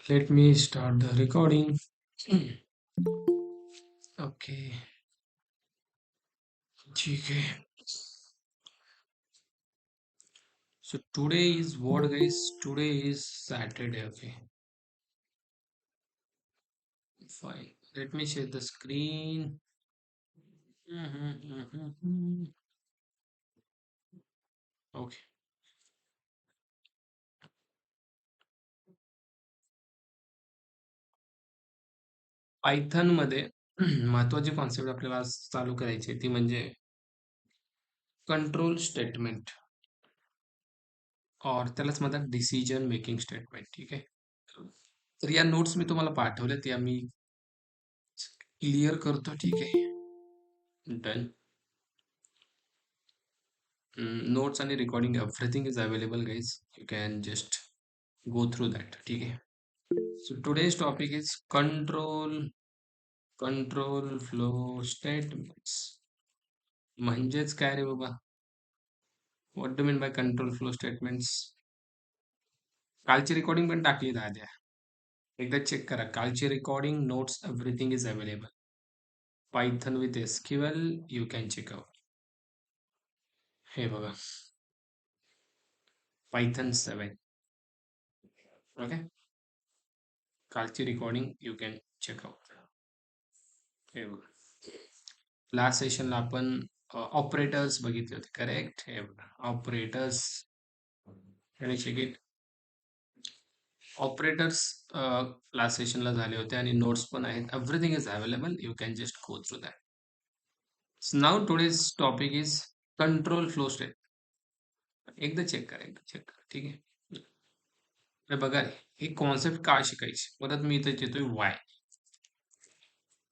Let me start the recording. Okay, ठीक है. So today is what, guys? Today is Saturday. Okay, fine. Let me share the screen. Okay. Python मध्ये महत्वाची concept आपल्याला आज चालू करायची आहे, ती म्हणजे कंट्रोल स्टेटमेंट और त्यालाच म्हणतात डिसिजन मेकिंग स्टेटमेंट. ठीक आहे. तर या नोट्स मी तुम्हाला पाठवल्यात, या मी क्लिअर करतो. ठीक आहे. डन. नोट्स आणि recording everything is available, guys. You can just go through that. ठीक आहे. So today's topic is control flow statements. म्हणजेच काय रे बाबा? What do mean by control flow statements? कालची रेकॉर्डिंग पण टाकली दाद्या, एकदा चेक करा. कालची recording, notes, everything is available. Python with SQL, you can check out. हे बघा, पायथन 7. ओके, कालची recording you can check out. हे बघा, लास्ट सेशनला आपण ऑपरेटर्स बघितले होते, करेक्ट? हे बघा, ऑपरेटर्स आणि चेक इट. ऑपरेटर्स लास्ट सेशनला झाले होते आणि नोट्स पण आहेत. Everything is available, you can just go through that. Now today's topic is control flow state. एकदा चेक करा, एकदा चेक करा. ठीक आहे. हे बघा, ही कॉन्सेप्ट का शिकायची, परत मी इथे येतोय वाय.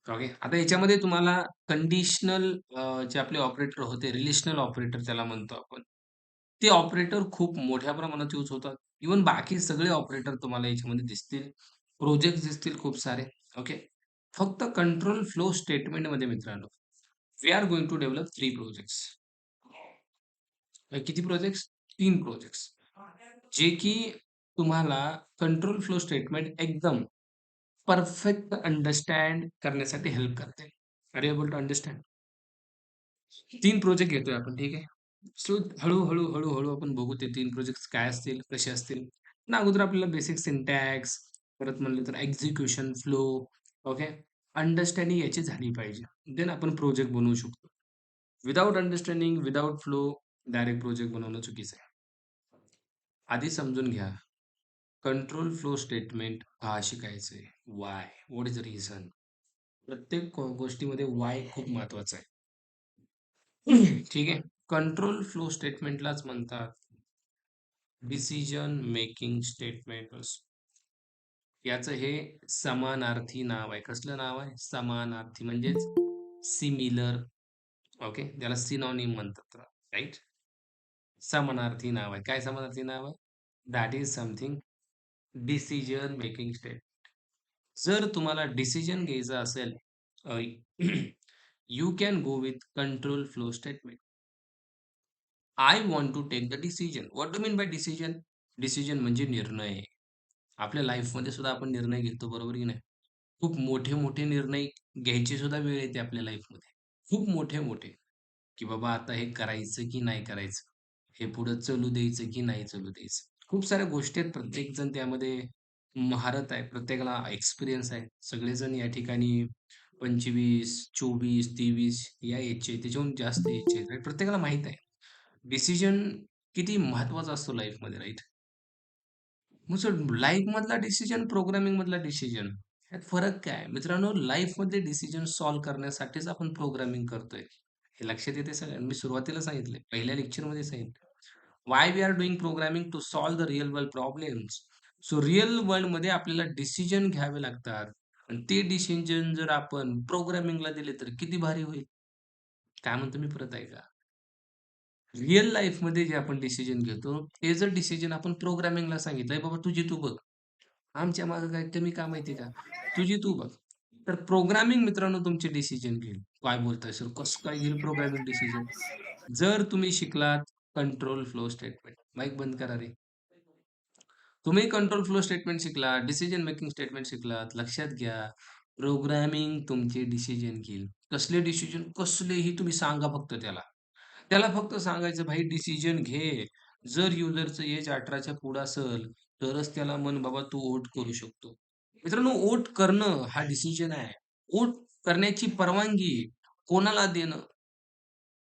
ओके, आता याच्यामध्ये तुम्हाला कंडिशनल जे आपले ऑपरेटर होते, रिलेशनल ऑपरेटर त्याला म्हणतो आपण, ते ऑपरेटर खूप मोठ्या प्रमाणात यूज होतात. इव्हन बाकी सगळे ऑपरेटर तुम्हाला याच्यामध्ये दिसतील, प्रोजेक्ट दिसतील खूप सारे. ओके, फक्त कंट्रोल फ्लो स्टेटमेंट मध्ये मित्रांनो, we are going to develop 3 projects. किती प्रोजेक्ट्स? 3 प्रोजेक्ट्स, जे की तुम्हाला कंट्रोल फ्लो स्टेटमेंट एकदम परफेक्ट अंडरस्टँड करण्यासाठी हेल्प करते. Are you able to understand? 3 project घेतोय आपण. ठीक आहे. सो हळू-हळू आपण बघू ते 3 प्रोजेक्ट्स काय असतील, कसे असतील. पण अगोदर आपल्याला बेसिक सिंटॅक्स, परत म्हणलं तर एक्झिक्युशन फ्लो, ओके, अंडरस्टँडिंग याची झाली पाहिजे. देन आपण प्रोजेक्ट बनवू शकतो. Without understanding, without flow, direct project बनवणं चुकीचं आहे. आधी समजून घ्या, कंट्रोल फ्लो स्टेटमेंट का शिकायचंय? Why? What is the reason? प्रत्येक गोष्टीमध्ये व्हाय खूप महत्वाचा आहे. ठीक आहे. कंट्रोल फ्लो स्टेटमेंटलाच म्हणतात डिसिजन मेकिंग स्टेटमेंट. याचं हे समानार्थी नाव आहे. कसलं नाव आहे? समानार्थी, म्हणजेच सिमिलर. ओके, त्याला सिनॉनिम म्हणतात, राईट? समानार्थी नाव आहे. काय समानार्थी नाव आहे? That is something decision making state. जर तुम्हाला डिसिजन घ्यायचा असेल, you can go with control flow statement. I want to take the decision. What do mean by decision? Decision म्हणजे निर्णय. आपल्या लाईफमध्ये सुद्धा आपण निर्णय घेतो, बरोबर की नाही? खूप मोठे-मोठे निर्णय घ्यायची सुद्धा वेळ येते आपल्या लाईफमध्ये. खूप मोठे-मोठे, की बाबा आता हे करायचं की नाही करायचं? हे पुढं चालू द्यायचं की नाही चालू द्यायचं? खूप साऱ्या गोष्टी आहेत. प्रत्येकजण त्यामध्ये महारत आहे. प्रत्येकाला एक्सपिरियन्स आहे. सगळेजण या ठिकाणी 25, 24, 23 या एजचे, त्याच्याहून जास्त एजचे आहेत. प्रत्येकाला माहीत आहे, डिसिजन किती महत्त्वाचा असतो लाईफमध्ये, राईट? मग सर, लाईफमधला डिसिजन, प्रोग्रामिंगमधला डिसिजन, यात फरक काय आहे? मित्रांनो, लाईफमधले डिसिजन सॉल्व्ह करण्यासाठीच आपण प्रोग्रामिंग करतोय. हे लक्षात येते सगळ्यांना. मी सुरुवातीला सांगितलंय, पहिल्या लेक्चरमध्ये सांगितलं. Why we are doing programming? To solve the real world problems. So real वर्ल्डमध्ये आपल्याला डिसिजन घ्यावे लागतात आणि ते डिसिजन जर आपण प्रोग्रामिंगला दिले तर किती भारी होईल. काय म्हणतो मी, परत ऐका. रिअल लाईफमध्ये जे आपण डिसिजन घेतो, ते जर डिसिजन आपण प्रोग्रामिंगला सांगितलंय, "बाबा तुझी तू बघ. आमच्या मागे काय कमी काम माहिती का? तुझी तू बघ." तर प्रोग्रामिंग मित्रांनो तुमचे डिसिजन घेईल. काय बोलताय सर? कसं काय घेईल प्रोग्रामिंग डिसिजन? जर तुम्ही शिकलात कंट्रोल फ्लो स्टेटमेंट. माईक बंद करा रे. तुम्ही कंट्रोल फ्लो स्टेटमेंट शिकलात, डिसिजन मेकिंग स्टेटमेंट शिकलात. लक्षात घ्या, प्रोग्रामिंग तुमचे डिसिजन घेईल. कसले डिसिजन? कसलेही तुम्ही सांगा फक्त त्याला. त्याला फक्त सांगायचं, "भाई डिसिजन घे." जर युजरचं एज 18च्या पुढं असेल, तरच त्याला म्हण बाबा तू वोट करू शकतो. मित्रांनो, वोट करणं हा डिसिजन आहे. वोट करण्याची परवानगी कोणाला देणं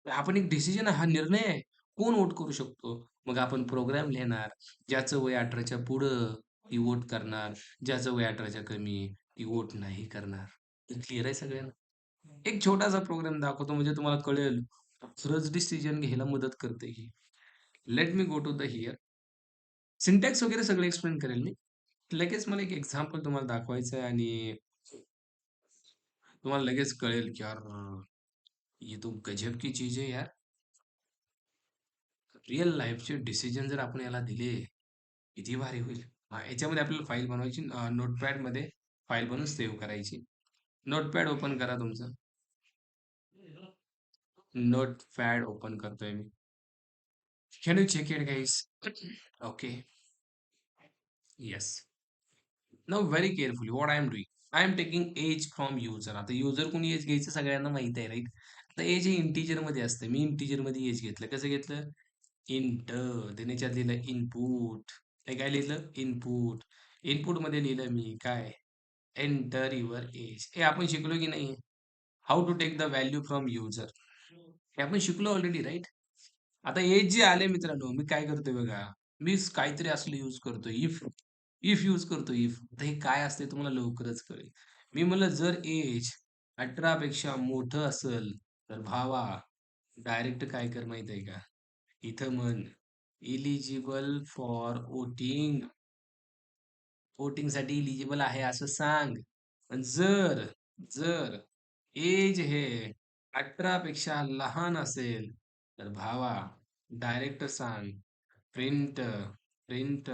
आपण एक डिसिजन हा निर्णय आहे. कोण वोट करू शकतो? मग आपण प्रोग्राम लिहिणार. ज्याचं वय 18च्या पुढं ती वोट करणार. ज्याचं वय 18च्या कमी ती वोट नाही करणार. तर क्लिअर आहे सगळ्यांना? एक छोटासा प्रोग्राम दाखवतो म्हणजे तुम्हाला कळेल. खरंच डिसिजन घ्यायला मदत करते ही. Let me go to the here. Syntax वगैरे सगळं एक्सप्लेन करेल मी. लगेच मला एक एक्झाम्पल तुम्हाला दाखवायचं आहे आणि तुम्हाला लगेच कळेल की यार ये तो गजब की चीज है यार. रिअल लाईफचे डिसिजन जर आपण याला दिले, किती भारी होईल. याच्यामध्ये आपल्याला फाईल बनवायची नोटपॅडमध्ये फाईल बनवून सेव्ह करायची. नोटपॅड ओपन करा तुमचं. नोटपॅड ओपन करतोय मी. Can you check it guys? Okay. Yes. Now very carefully what I am doing. I am taking age from user. आता युजर कोणी एज घ्यायचं सगळ्यांना माहिती आहे, राईट? आता एज हे इंटिजरमध्ये असतं. मी इंटिजरमध्ये एज घेतलं. कसं घेतलं? इंट. त्याने याच्यात लिहिलं इनपुट. हे काय लिहिलं? इनपुट. इनपुटमध्ये लिहिलं मी काय? Enter your age. हे आपण शिकलो की नाही? How to take the value from user. हे आपण शिकलो ऑलरेडी, राईट? आता एज जे आले मित्रांनो, मी काय करतोय बघा. मी काहीतरी असलं यूज करतोय. इफ यूज करतो इफ. आता हे काय असते तुम्हाला लवकरच कळेल. मी म्हणलं जर एज 18 पेक्षा मोठं असेल, तर भावा डायरेक्ट काय कर माहिती आहे का? इथं म्हण इलिजिबल फॉर वोटिंग. वोटिंगसाठी इलिजिबल आहे असं सांग. पण जर एज हे 18 पेक्षा लहान असेल, तर भावा डायरेक्ट सांग print print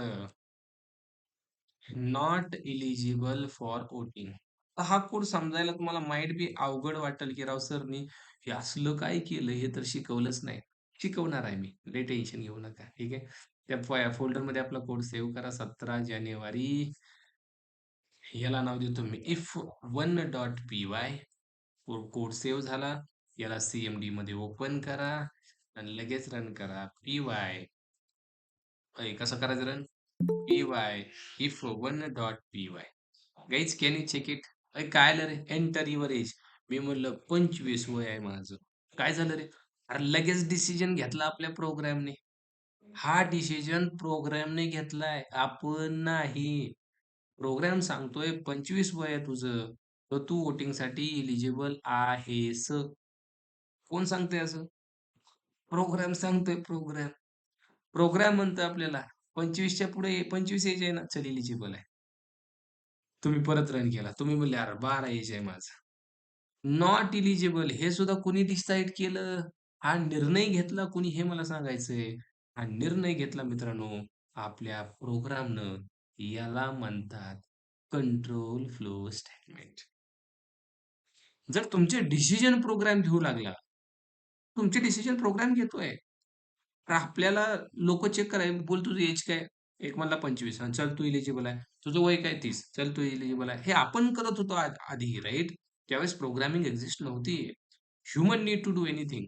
not eligible for voting. हा कोड समजायला तुम्हाला माईट बी अवघड वाटेल, की राव सरनी हे असलं काय केलं? हे तर शिकवलंच नाही. शिकवणार आहे मी. लय टेन्शन घेऊ नका. ठीक आहे. त्या फोल्डरमध्ये आपला कोड सेव्ह करा. 17 जानेवारी याला नाव देतो मी if1.py. कोड सेव्ह झाला. याला सीएमडी मध्ये ओपन करा आणि लगेच रन करा. कसं करायचं run? py if1.py. Guys can you check it? काय आलं रे? Enter your age. मी म्हणलं 25 वय आहे माझं. काय झालं रे? अरे लगेच डिसिजन घेतला आपल्या प्रोग्रामने. हा डिसिजन प्रोग्रामने घेतलाय, आपण नाही. प्रोग्राम सांगतोय 25 वय आहे तुझं, तर तू वोटिंगसाठी इलिजिबल आहेस. कोण सांगतंय असं? प्रोग्राम सांगतोय प्रोग्राम. प्रोग्राम म्हणतोय आपल्याला 25च्या पुढे 25 एज आहे ना, चल इलिजिबल आहे. तुम्ही परत रन केला. तुम्ही म्हणले, "अरे 12 एज आहे माझं." नॉट इलिजिबल हे सुद्धा कुणी डिसाईड केलं? हा निर्णय घेतला कुणी हे मला सांगायचंय. हा निर्णय घेतला मित्रांनो आपल्या प्रोग्रामनं. याला म्हणतात कंट्रोल फ्लो स्टेटमेंट. जर तुमचे डिसिजन प्रोग्राम घेऊ लागला, तुमचे डिसिजन प्रोग्राम घेतोय. तर आपल्याला लोकं चेक करायला, "बोल तुझं एज काय?" एक म्हणला 25 हां, चल तू इलिजिबल आहे. तुझं वय काय 30 चल तू इलिजिबल आहे. हे आपण करत होतो आधी, राइट? त्यावेळेस प्रोग्रामिंग एक्झिस्ट नव्हती. Human need to do anything.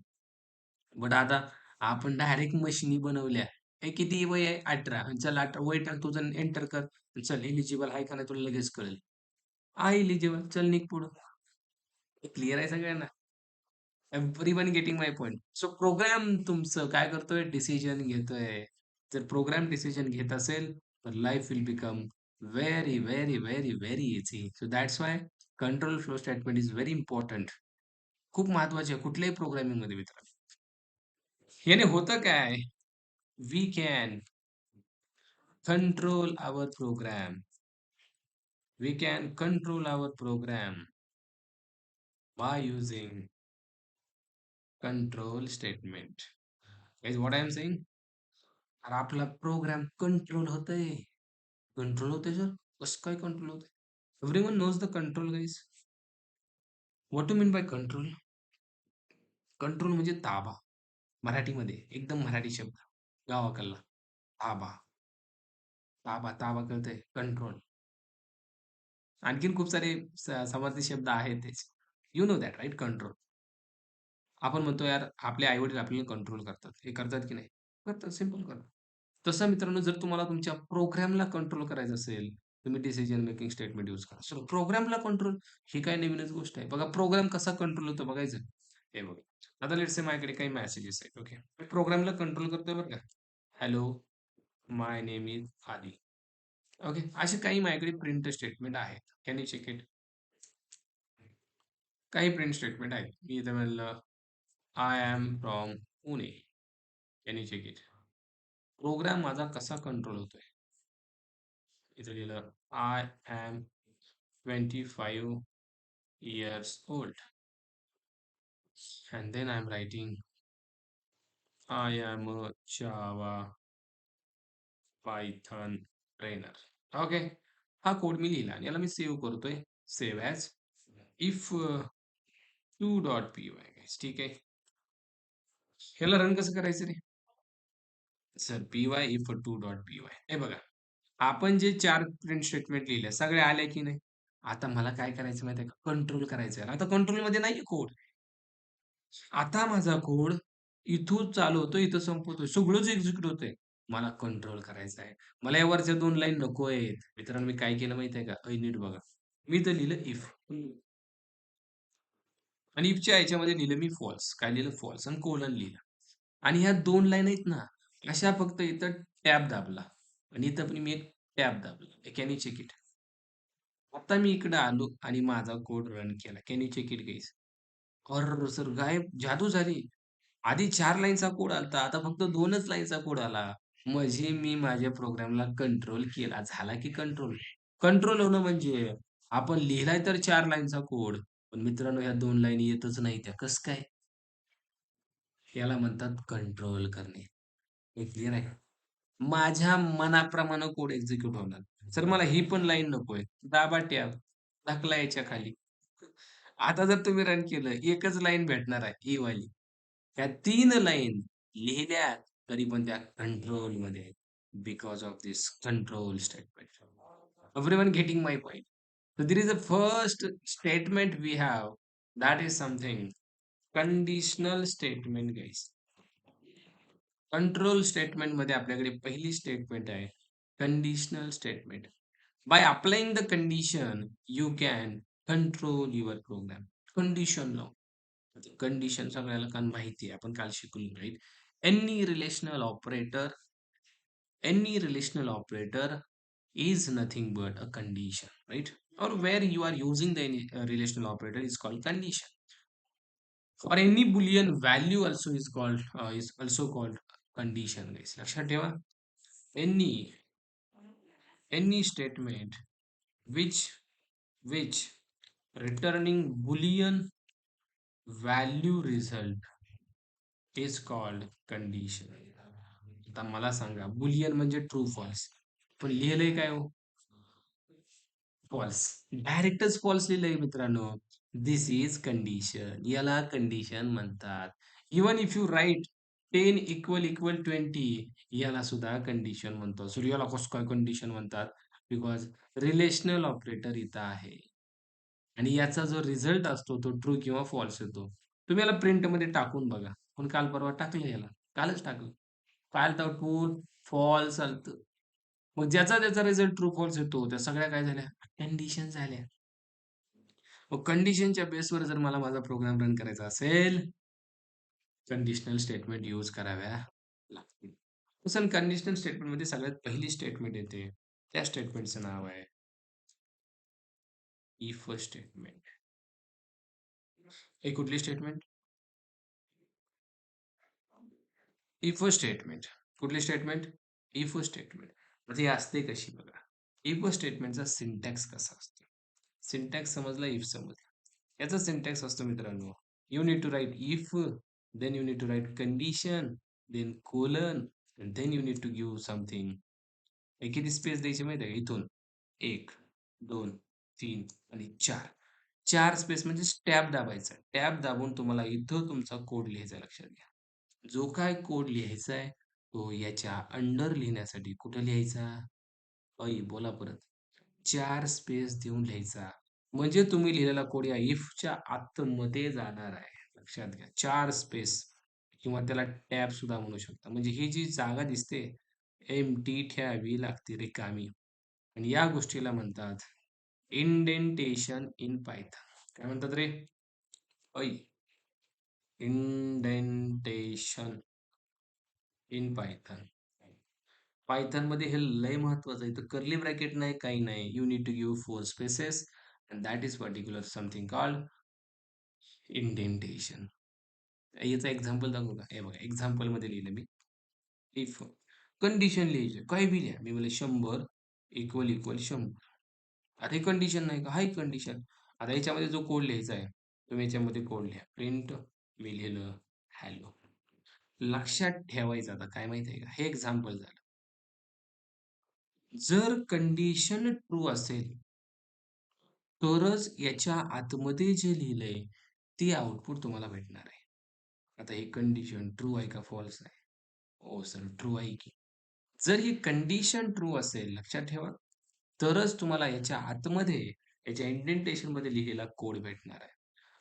But आता आपण डायरेक्ट मशिनी बनवल्या. हे किती वय आहे? 18. चल 18 वय टाक तुझं एंटर कर. चल इलिजिबल आहे का नाही तुला लगेच कळेल. आहे इलिजिबल. चल निघ पुढं. हे क्लिअर आहे सगळ्यांना? Everyone getting my point. So programme तुमचं काय करतोय? डिसिजन घेतोय. जर प्रोग्राम डिसिजन घेत असेल, तर life will become very, very, very, very easy. So that's why control flow statement is very important. खूप महत्वाचे आहे कुठल्याही प्रोग्रामिंगमध्ये मित्रांनो. याने होतं काय? We can control our program. We can control our program by using control statement. Guys, what I am saying? अरे आपला प्रोग्राम कंट्रोल होतंय. कंट्रोल होतंय सर? कसं काय कंट्रोल होतंय? Everyone knows the control guys. What do mean by control? Control म्हणजे ताबा. मराठीमध्ये एकदम मराठी शब्द. गावाकडला ताबा. ताबा, ताबा कळतंय? कंट्रोल. आणखीन खूप सारे समार्थी शब्द आहेत त्याचे. You know that right? Control. आपण म्हणतो यार आपले आई-वडील आपल्याला कंट्रोल करतात. हे करतात की नाही? करतात, सिंपल करतात. तसं मित्रांनो जर तुम्हाला तुमच्या प्रोग्रामला कंट्रोल करायचं असेल, तुम्ही डिसिजन मेकिंग स्टेटमेंट यूज करा. सो प्रोग्रामला कंट्रोल ही काही नवीनच गोष्ट आहे. बघा प्रोग्राम कसा कंट्रोल होतो बघायचं. हे बघा. आता लेट्स से माझ्याकडे काही मेसेजेस आहेत. ओके. मी प्रोग्रामला कंट्रोल करतोय बरं का. Hello, my name is Aadi. Okay. असे काही माझ्याकडे प्रिंट स्टेटमेंट आहेत. Can you check it? काही प्रिंट स्टेटमेंट आहेत. मी इथे म्हणलं, I am from Pune. Can you check it? Program माझा कसा कंट्रोल होतोय? इथे लिहिलं, I am 25 years old. And then I'm writing, I am a Java Python trainer. Okay. हा कोड मी लिहिला आणि याला मी सेव्ह करतोय. Save as if 2.py guys. ठीक आहे. ह्याला रन कसं करायचं रे? Sir py if 2.py. हे बघा. आपण जे 4 प्रिंट स्टेटमेंट लिहिले सगळे आले की नाही? आता मला काय करायचं माहिती आहे का? कंट्रोल करायचं आहे. आता कंट्रोलमध्ये नाहीये कोड. आता माझा कोड इथून चालू होतो, इथं संपवतोय. सगळंच एक्झिक्यूट होतंय. मला कंट्रोल करायचा आहे. मला या वरच्या 2 लाईन नको आहेत. मित्रांनो, मी काय केलं माहिती आहे का? नीट बघा. मी इथं लिहिलं इफ आणि इफच्या ह्याच्यामध्ये लिहिलं मी फॉल्स. काय लिहिलं? फॉल्स आणि कोलन लिहिलं. आणि ह्या 2 लाईन आहेत ना, अशा फक्त इथं टॅब दाबला आणि इथं पण मी एक टॅब दाबला. Can you check it? आता मी इकडे आलो आणि माझा कोड रन केला. Can you check it guys? अर्रर्र! सर गायब, जादू झाली. आधी 4 लाईनचा कोड आलता, आता फक्त 2च लाईनचा कोड आला. म्हणजे मी माझ्या प्रोग्रामला कंट्रोल केला. झाला की कंट्रोल. कंट्रोल होणं म्हणजे आपण लिहिलाय तर 4 लाईनचा कोड, पण मित्रांनो ह्या 2 लाईनी येतच नाहीत्या. कसं काय? याला म्हणतात कंट्रोल करणे. हे क्लिअर आहे? माझ्या मनाप्रमाणे कोड एक्झिक्यूट होणार. सर मला ही पण लाईन नकोय. दाबा टॅब, ढकला याच्या खाली. आता जर तुम्ही रन केलं, एकच लाईन भेटणार आहे, ही वाली. त्या 3 लाईन लिहिल्या तरी पण त्या कंट्रोलमध्ये आहेत. Because of this control statement. Everyone getting my point? So there is a first statement we have that is something conditional statement guys. Control स्टेटमेंटमध्ये आपल्याकडे पहिली स्टेटमेंट आहे conditional statement. By applying the condition you can control your program. Condition लाव. Condition सगळ्याला कान माहिती आहे. आपण काल शिकलो right. Any relational operator any relational operator is nothing but a condition, right? Or where you are using the relational operator is called condition. Or any boolean value also is also called condition guys. लक्षात ठेवा. any statement which returning boolean value result is called condition. आता मला सांगा Boolean म्हणजे true false. पण लिहिलंय काय हो? फॉल्स. डायरेक्टच फॉल्स लिहिलंय मित्रांनो. This is condition. याला कंडिशन म्हणतात. Even if you right 10 equal 20 याला सुद्धा कंडिशन म्हणतो. सो याला कसं काय कंडिशन म्हणतात? बिकॉज रिलेशनल ऑपरेटर इथं आहे. आणि याचा जो रिझल्ट असतो तो ट्रू किंवा फॉल्स येतो. तुम्ही याला प्रिंटमध्ये टाकून बघा. पण काल परवा टाकलं याला. कालच टाकलं. काय आलतं? ट्रू, फॉल्स आलतं. मग ज्याचा त्याचा रिझल्ट ट्रू फॉल्स येतो, त्या सगळ्या काय झाल्या? कंडिशन झाल्या. मग कंडिशनच्या बेसवर जर मला माझा प्रोग्राम रन करायचा असेल, कंडिशनल स्टेटमेंट यूज कराव्या लागतील. तसं कंडिशनल स्टेटमेंटमध्ये सगळ्यात पहिली स्टेटमेंट येते. त्या स्टेटमेंटचं नाव आहे इफ स्टेटमेंट. ही कुठली स्टेटमेंट? If statement. कुठली स्टेटमेंट? If statement. म्हणजे ही असते कशी बघा. इफ स्टेटमेंटचा सिंटॅक्स कसा असतो? सिंटॅक्स समजला, इफ समजला. याचा सिंटॅक्स असतो मित्रांनो. You need to write if, then you need to write condition, then colon, then you need to give something. हे किती स्पेस द्यायची माहिती आहे का? इथून 1, 2, 3 आणि 4. 4 स्पेस म्हणजे टॅब दाबायचा. टॅब दाबून तुम्हाला इथं तुमचा कोड लिहायचा लक्षात घ्या. जो काय कोड लिहायचा आहे, तो याच्या अंडर लिहिण्यासाठी कुठं लिहायचा? अय बोला परत. 4 स्पेस देऊन लिहायचा. म्हणजे तुम्ही लिहिलेला कोड या इफच्या आतमध्ये जाणार आहे. लक्षात घ्या. 4 स्पेस किंवा त्याला टॅब सुद्धा म्हणू शकता. म्हणजे ही जी जागा दिसते, एम्प्टी ठेवावी लागते रिकामी. आणि या गोष्टीला म्हणतात इंडेंटेशन इन पायथन. काय म्हणतात रे? ऐ इंडेंटेशन इन पायथन. पायथनमध्ये हे लय महत्वाचं आहे. तर कर्ली ब्रॅकेट नाही, काही नाही. You need to give 4 spaces and that is particular something called indentation. याचं एक्झाम्पल दाखवू का? हे बघा एक्झाम्पलमध्ये लिहिलं मी. इफ कंडिशन लिहायची काही बी लिहा. मी म्हणलं 100 इक्वल इक्वल 100. आता ही कंडिशन नाही का? हाय कंडिशन. आता याच्यामध्ये जो कोड लिहायचा आहे, तुम्ही याच्यामध्ये कोड लिहा. प्रिंट मी लिहिलं हॅलो. लक्षात ठेवायचं आता काय माहिती आहे का? हे एक्झाम्पल झालं. जर कंडिशन ट्रू असेल, तरच याच्या आतमध्ये जे लिहिलंय, ते आउटपुट तुम्हाला भेटणार आहे. आता ही कंडिशन ट्रू आहे का फॉल्स आहे? हो सर, ट्रू आहे की. जर ही कंडिशन ट्रू असेल, लक्षात ठेवा, तरच तुम्हाला याच्या आतमध्ये, याच्या इंडेंटेशनमध्ये लिहिलेला कोड भेटणार आहे.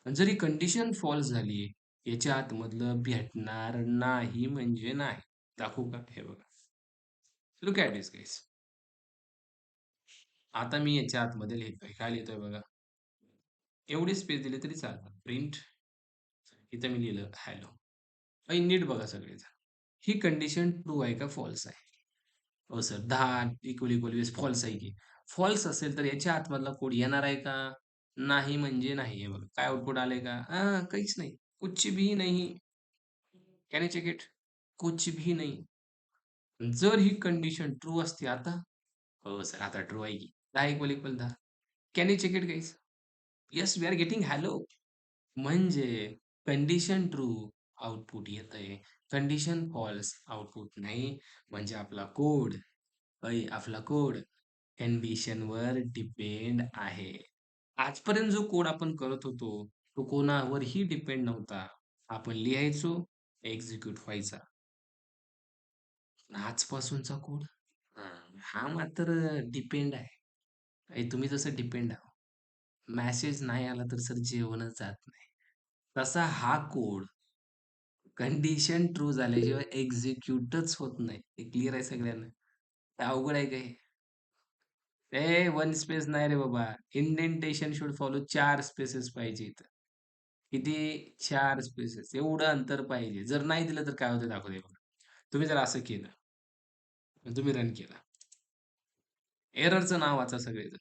आणि जर ही कंडिशन फॉल्स झाली, याच्या आतमधलं भेटणार नाही म्हणजे नाही. दाखवू का? हे बघा. Look at this guys. आता मी याच्या आतमध्ये लिहितोय. काय लिहितोय बघा. एवढी स्पेस दिली तरी चालतं. प्रिंट इथं मी लिहिलं हॅलो. आणि नीट बघा सगळेजण. ही कंडिशन ट्रू आहे का फॉल्स आहे? हो सर, 10 इक्वल इक्वल 20 फॉल्स आहे की. फॉल्स असेल तर याच्या आतमधला कोड येणार आहे का? नाही म्हणजे नाही. हे बघा काय आउटपुट आलंय का? काहीच नाही. कुछ भी नहीं. Can you check it? कुछ भी नहीं. जर ही कंडिशन ट्रू असती आता? हो सर, आता ट्रू आहे की. 10 equal equal 10. Can you check it guys? Yes, we are getting hello. म्हणजे कंडिशन ट्रू आउटपुट येतंय. कंडिशन फॉल्स आउटपुट नाही. म्हणजे आपला कोड आपला कोड कंडिशनवर डिपेंड आहे. आजपर्यंत जो कोड आपण करत होतो, तो कोणावरही डिपेंड नव्हता. आपण लिहायचो, एक्झिक्यूट व्हायचा. पण आजपासूनचा कोड हा मात्र डिपेंड आहे. तुम्ही जसं डिपेंड आहात. मेसेज नाही आला तर सर जेवणच जात नाही. तसा हा कोड कंडिशन ट्रू झाल्याशिवाय एक्झिक्यूटच होत नाही. हे क्लिअर आहे सगळ्यांना? हे अवघड आहे का वन स्पेस नाही रे बाबा. इंडेंटेशन शुड फॉलो 4 स्पेसेस पाहिजे इथं. किती? 4 स्पेसेस. एवढं अंतर पाहिजे. जर नाही दिलं तर काय होतं दाखवते बघा. तुम्ही जर असं केलं, तुम्ही रन केला. एररचं नाव वाचा सगळेजण.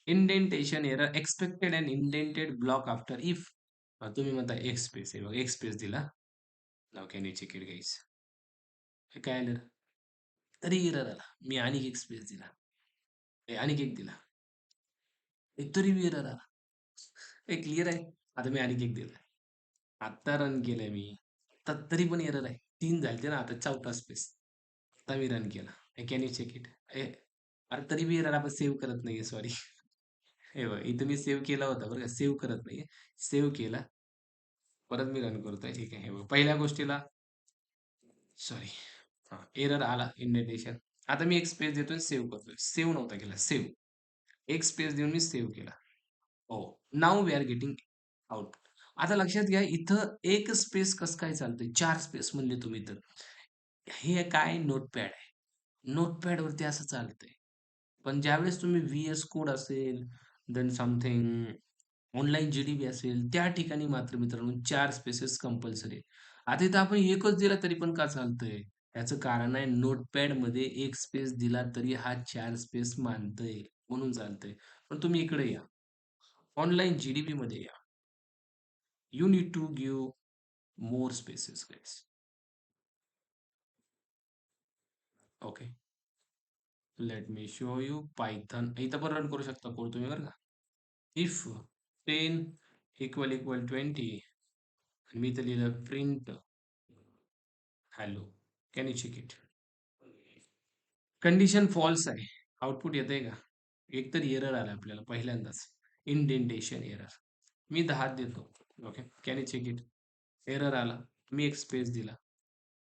Indentation error expected and indented block after if. तुम्ही म्हणता एक स्पेस आहे बघा. एक स्पेस दिला. Now can you check it guys? हे काय आलं? तरी एरर आला. मी आणखी एक स्पेस दिला. आणखी एक दिला. तरी बी एरर आला. हे क्लिअर आहे? आता मी आणखी एक दिला. आता रन केलंय मी. आता तरी पण एरर आहे. 3 झालते ना, आता 4था स्पेस. आता मी रन केला. Can you check it? अरे तरी बी एरर आपण सेव्ह करत नाहीये, सॉरी. हे बघा, इथं मी सेव्ह केला होता बरं का, सेव्ह करत नाहीये. सेव्ह केला. परत मी रन करतोय. ठीक आहे. हे बघा, पहिल्या गोष्टीला सॉरी. एरर आला इंडेंटेशन. आता मी एक स्पेस देतोय, सेव्ह करतोय. सेव्ह नव्हता केला, सेव्ह. एक स्पेस देऊन मी सेव्ह केला. हो. Now we are getting out. आता लक्षात घ्या, इथं एक स्पेस कसं काय चालतंय? 4 स्पेस म्हणले तुम्ही तर. हे काय नोटपॅड आहे. नोटपॅडवरती असं चालतंय. पण ज्यावेळेस तुम्ही व्ही-एस कोड असेल, देन समथिंग ऑनलाईन जी असेल, त्या ठिकाणी मात्र मित्रांनो 4 स्पेसेस कंपल्सरी आहे. आता इथं आपण एकच दिला तरी पण का चालतंय? याचं कारण आहे नोटपॅडमध्ये एक स्पेस दिला तरी हा 4 स्पेस मानतंय, म्हणून चालतंय. पण तुम्ही इकडे या. ऑनलाईन जी-डी-बीमध्ये या. You need to give more spaces guys. Okay. Let me show you Python. इथं पण रन करू शकता कोड तुम्ही बरं का. इफ 10 इक्वल इक्वल 20 आणि मी इथं लिहिलं print hello. Can you check it? Condition false आहे. आउटपुट येतंय का? एकतरी एरर आला आपल्याला पहिल्यांदाच. Indentation error. मी 10 देतो. Okay. Can you check it? Error आला. मी एक स्पेस दिला.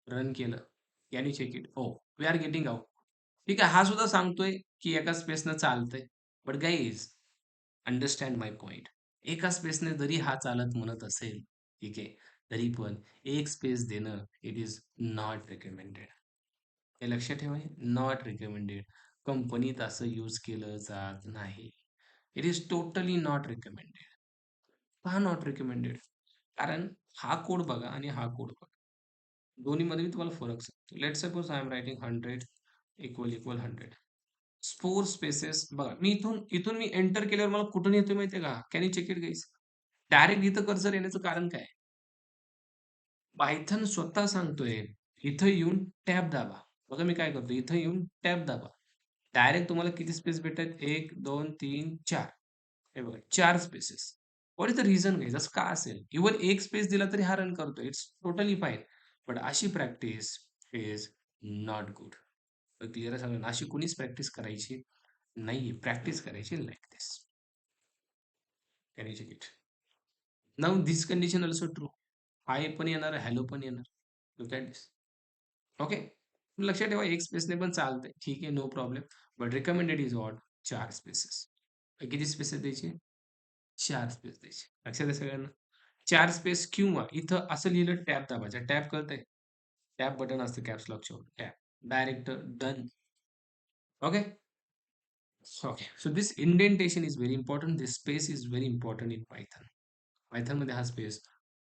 रन केलं. Can you check it? हो. We are getting out. ठीक आहे. हा सुद्धा सांगतोय, की एका स्पेसनं चालतंय. But guys understand my point. एका स्पेसने जरी हा चालत म्हणत असेल, ठीक आहे, तरी पण एक स्पेस देणं इट इज नॉट रिकमेंडेड. हे लक्षात ठेवा, नॉट रिकमेंडेड. कंपनीत असं यूज केलं जात नाही. It is totally not recommended. का नॉट रिकमेंडेड? कारण हा कोड बघा आणि हा कोड बघा. दोन्हीमध्ये मी तुम्हाला फरक सांगतो. Let suppose I am writing 100 equal equal 100. 4 spaces बघा. मी इथून इथून मी एंटर केल्यावर मला कुठून येतोय माहितीये का? Can you check it guys? Direct इथं कर्सर येण्याचं कारण काय? पायथन स्वतः सांगतोय, इथं येऊन टॅब दाबा. बघा मी काय करतो, इथं येऊन टॅब दाबा. डायरेक्ट तुम्हाला किती स्पेस भेटतात? 1, 2, 3, 4. हे बघा 4 spaces. What is the reason guys? असं का असेल? इव्हन 1 स्पेस दिला तरी हा रन करतो. It's totally fine. बट अशी practice is not good. Clear आहे सगळ्यांना? अशी कुणीच प्रॅक्टिस करायची नाहीये. प्रॅक्टिस करायची like this. Can you check it? Now this condition also true. Hi पण येणार, हॅलो पण येणार. Look at this. ओके. लक्षात ठेवा, एक स्पेसने पण चालतंय. ठीक आहे, no problem. But recommended is what? 4 spaces. किती स्पेसेस द्यायचे? 4 स्पेस द्यायचे. लक्षात आहे सगळ्यांना? 4 स्पेस किंवा इथं असं लिहिलं टॅब दाबायचा. टॅब कळतंय? टॅब बटन असतं कॅप्स लॉकच्या वर. Tab. Direct done. Okay. Okay. So this indentation is very important. This space is very important in Python. पायथनमध्ये हा स्पेस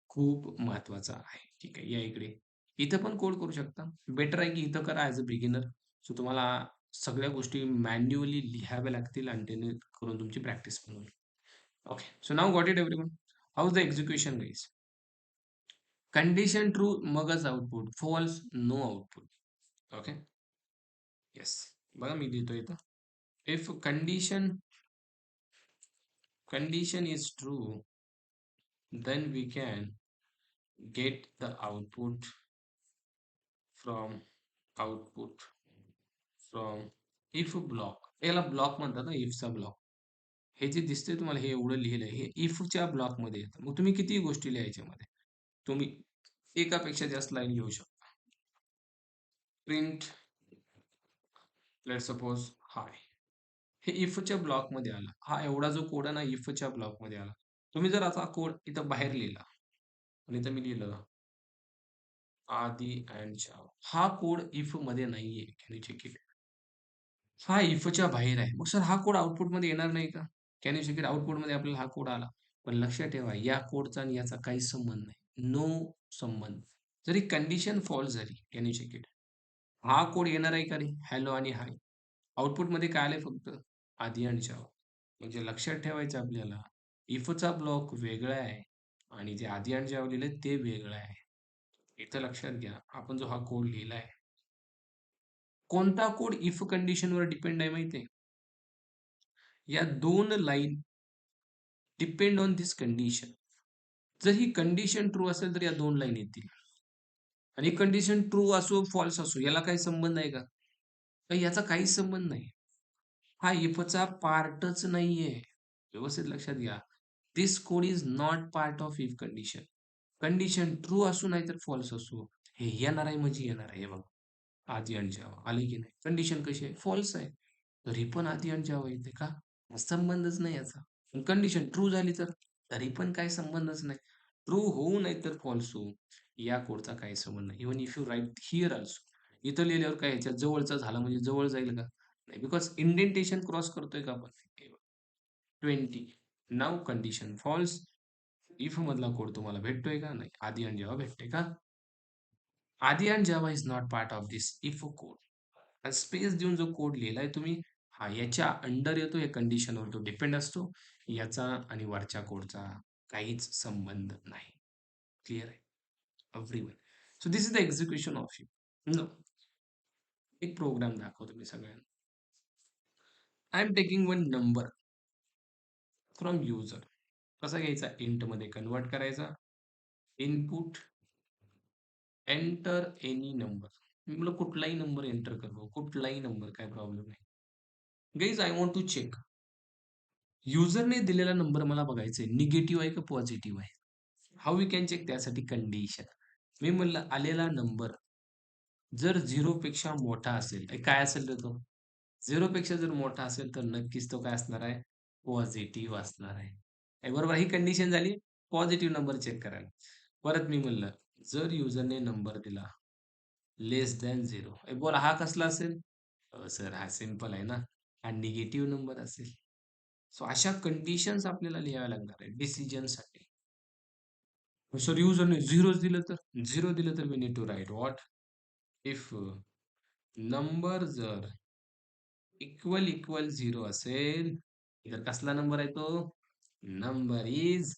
खूप महत्वाचा आहे. ठीक आहे. या इकडे. इथं पण कोड करू शकता. बेटर आहे की इथं करा ॲज अ बिगिनर. सो तुम्हाला सगळ्या गोष्टी मॅन्युअली लिहाव्या लागतील आणि करून तुमची प्रॅक्टिस पण होईल. Okay. So now got it everyone. How is the execution guys? Condition true मगच output. False no output. Okay. Yes. बघा मी लिहितो इथं. If condition is true, then we can get the from output from if block. याला block म्हणतात ना, इफचा block. हे जे दिसतंय तुम्हाला, हे एवढं लिहिलंय, हे इफच्या ब्लॉकमध्ये येतं. मग तुम्ही किती गोष्टी लिहायच्या मध्ये, तुम्ही एकापेक्षा जास्त लाईन लिहू शकता. प्रिंट लेट सपोज हाय. हे इफच्या ब्लॉकमध्ये आलं. हा एवढा जो कोड आहे ना, इफच्या ब्लॉकमध्ये आला. तुम्ही जर आता कोड इथं बाहेर लिहिला आणि इथं मी लिहिलं आधी अँड जावा. हा कोड इफमध्ये नाहीये. Can you check it? हा इफच्या बाहेर आहे. मग सर हा कोड आउटपुटमध्ये येणार नाही का? Can you check it? आउटपुटमध्ये आपल्याला हा कोड आला. पण लक्षात ठेवा, या कोडचा आणि याचा काहीच संबंध नाही. नो संबंध. जरी कंडिशन फॉल्स झाली, कॅन यू चेक इट? हा कोड येणार आहे का रे? हॅलो आणि हाय. आउटपुटमध्ये काय आलंय? फक्त आधी आणि जावा. म्हणजे लक्षात ठेवायचं आपल्याला, इफचा ब्लॉक वेगळा आहे आणि जे आधी आणि जावा लिहिलंय ते वेगळं आहे. इथं लक्षात घ्या, आपण जो हा कोड लिहिलाय, कोणता कोड इफ कंडिशनवर डिपेंड आहे माहिती आहे? या 2 line depend on this condition. जर ही कंडिशन ट्रू असेल तर या 2 लाईन येतील. आणि कंडिशन ट्रू असो, फॉल्स असो, याला काही संबंध आहे का? तर याचा काहीच संबंध नाही. हा इफचा पार्टच नाहीये. व्यवस्थित लक्षात घ्या. This code is not part of if condition. Condition true असो नाहीतर फॉल्स असो, हे येणार आहे म्हणजे येणार आहे. हे बघा, आधी आणि जेव्हा आले की नाही. कंडिशन कशी आहे? फॉल्स आहे. तरी पण आधी आणि जेव्हा येते का? संबंधच नाही याचा. कंडिशन ट्रू झाली तर तरी पण काही संबंधच नाही. ट्रू होऊ नाही तर फॉल्स होऊ, या कोडचा काही संबंध नाही. Even if you write here also, इथं लिहिल्यावर काय ह्याच्या जवळचा झाला म्हणजे जवळ जाईल का? नाही. बिकॉज इंडेंटेशन क्रॉस करतोय का आपण? 20. Now condition false. इफ मधला कोड तुम्हाला भेटतोय का? नाही. आधी आणि जेव्हा भेटते का? आधी आणि जेव्हा is not part of this if code. Space देऊन जो कोड लिहिलाय तुम्ही, हा याच्या अंडर येतो, या कंडिशनवर तो डिपेंड असतो. याचा आणि वरच्या कोडचा काहीच संबंध नाही. क्लिअर आहे everyone? So this is the execution of you. No. एक प्रोग्राम दाखवतो मी सगळ्यांना. I am taking one number from user. कसा घ्यायचा? इंट मध्ये कन्वर्ट करायचा. Input enter any number. मी म्हटलं कुठलाही नंबर एंटर करू, कुठलाही नंबर, काय प्रॉब्लेम नाही. Guys I want to check, युजरने दिलेला नंबर मला बघायचा आहे, निगेटिव्ह आहे का पॉझिटिव्ह आहे? How we can check? त्यासाठी कंडिशन. मी म्हणलं आलेला नंबर जर 0 पेक्षा मोठा असेल, काय असेल रे तो? 0 पेक्षा जर मोठा असेल तर नक्कीच तो काय असणार आहे? पॉझिटिव्ह असणार आहे. बरोबर ही कंडिशन झाली पॉझिटिव्ह नंबर चेक करायला. परत मी म्हणलं, जर युजरने नंबर दिला लेस दॅन 0 बोला हा कसला असेल? सर हा सिंपल आहे ना. हा निगेटिव्ह नंबर असेल. सो अशा कंडिशन्स आपल्याला लिहाव्या लागणार आहे डिसिजनसाठी. सर युजरने 0च दिलं तर? 0 दिलं तर we need to write what? If number जर इक्वल 0 असेल, तर कसला नंबर आहे तो? Number is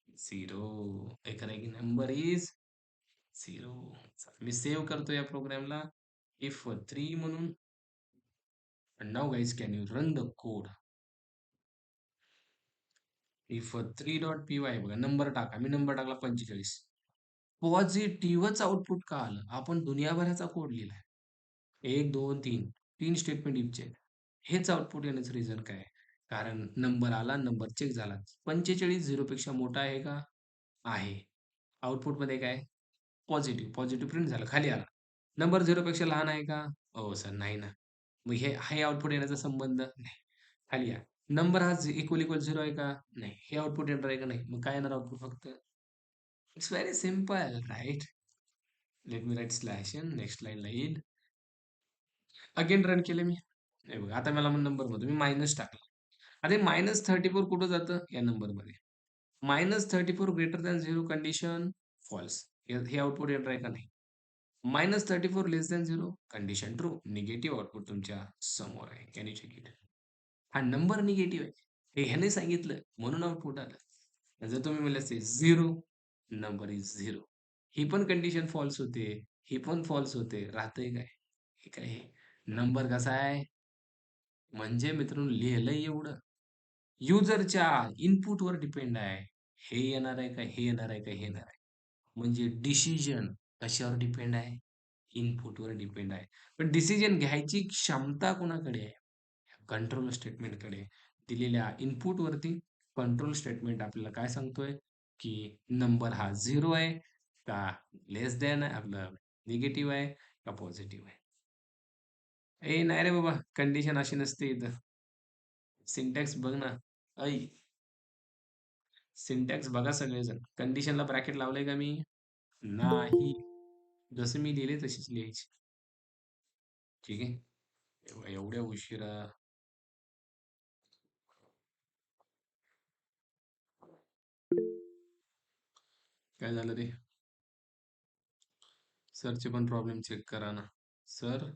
0. खरं आहे की नंबर इज 0. मी सेव्ह करतो या प्रोग्रामला इफ 3 म्हणून. Now guys can you run the code if 3.py बघा नंबर टाका. मी नंबर टाकला 45. पॉझिटिव्हच आउटपुट का आलं? आपण दुनियाभराचा कोड लिहिलाय. 1, 2, 3. 3 स्टेटमेंट इफचे आहेत. हेच आउटपुट येण्याचं रिझन काय आहे? कारण नंबर आला, नंबर चेक झाला. 45 0 पेक्षा मोठा आहे का? आहे. आउटपुटमध्ये काय? पॉझिटिव्ह. पॉझिटिव्ह प्रिंट झालं, खाली आला. नंबर 0 पेक्षा लहान आहे का? हो सर, नाही ना. मग हे आउटपुट येण्याचा संबंध? नाही. खाली या. नंबर हा इक्वल 0 आहे का? नाही. हे आउटपुट येणार आहे का? नाही. मग काय येणार आउटपुट फक्त? It's very simple, right? Let me right slash in. Next लाईनला येईल. अगेन रन केले मी. हे बघा, आता मला मग नंबरमध्ये मी मायनस टाकला. आता -34 कुठं जातं? या नंबरमध्ये. -34 ग्रेटर दॅन 0 कंडिशन फॉल्स. हे आउटपुट येणार आहे का? नाही. -34 less than 0 condition true. Negative output तुमच्या समोर आहे. Can you check it? हा नंबर निगेटिव्ह आहे. हे ह्याने सांगितलं म्हणून आउटपुट आलं. जर तुम्ही म्हणले असते 0 नंबर इज 0. ही पण कंडिशन फॉल्स होते. ही पण फॉल्स होते. राहतंय काय? हे काय आहे? नंबर कसा आहे? म्हणजे मित्रांनो लिहिलंय एवढं. युजरच्या इनपुटवर डिपेंड आहे. हे येणार आहे का? हे येणार आहे का? हे येणार आहे. म्हणजे डिसिजन कशावर डिपेंड आहे? इनपुटवर डिपेंड आहे. पण डिसिजन घ्यायची क्षमता कोणाकडे आहे? कंट्रोल स्टेटमेंटकडे. दिलेल्या इनपुटवरती कंट्रोल स्टेटमेंट आपल्याला काय सांगतोय, की नंबर हा 0 आहे का लेस दॅन आहे आपलं निगेटिव्ह आहे का पॉझिटिव्ह आहे. नाही रे बाबा, कंडिशन अशी नसते इथं. सिंटॅक्स बघ ना. ऐ सिंटॅक्स बघा सगळेजण. कंडिशनला ब्रॅकेट लावलंय का मी? नाही. जसं मी लिहिले तशीच लिहायची. ठीक आहे. एवढ्या उशिरा काय झालं रे? सरचे पण प्रॉब्लेम चेक करा ना. सर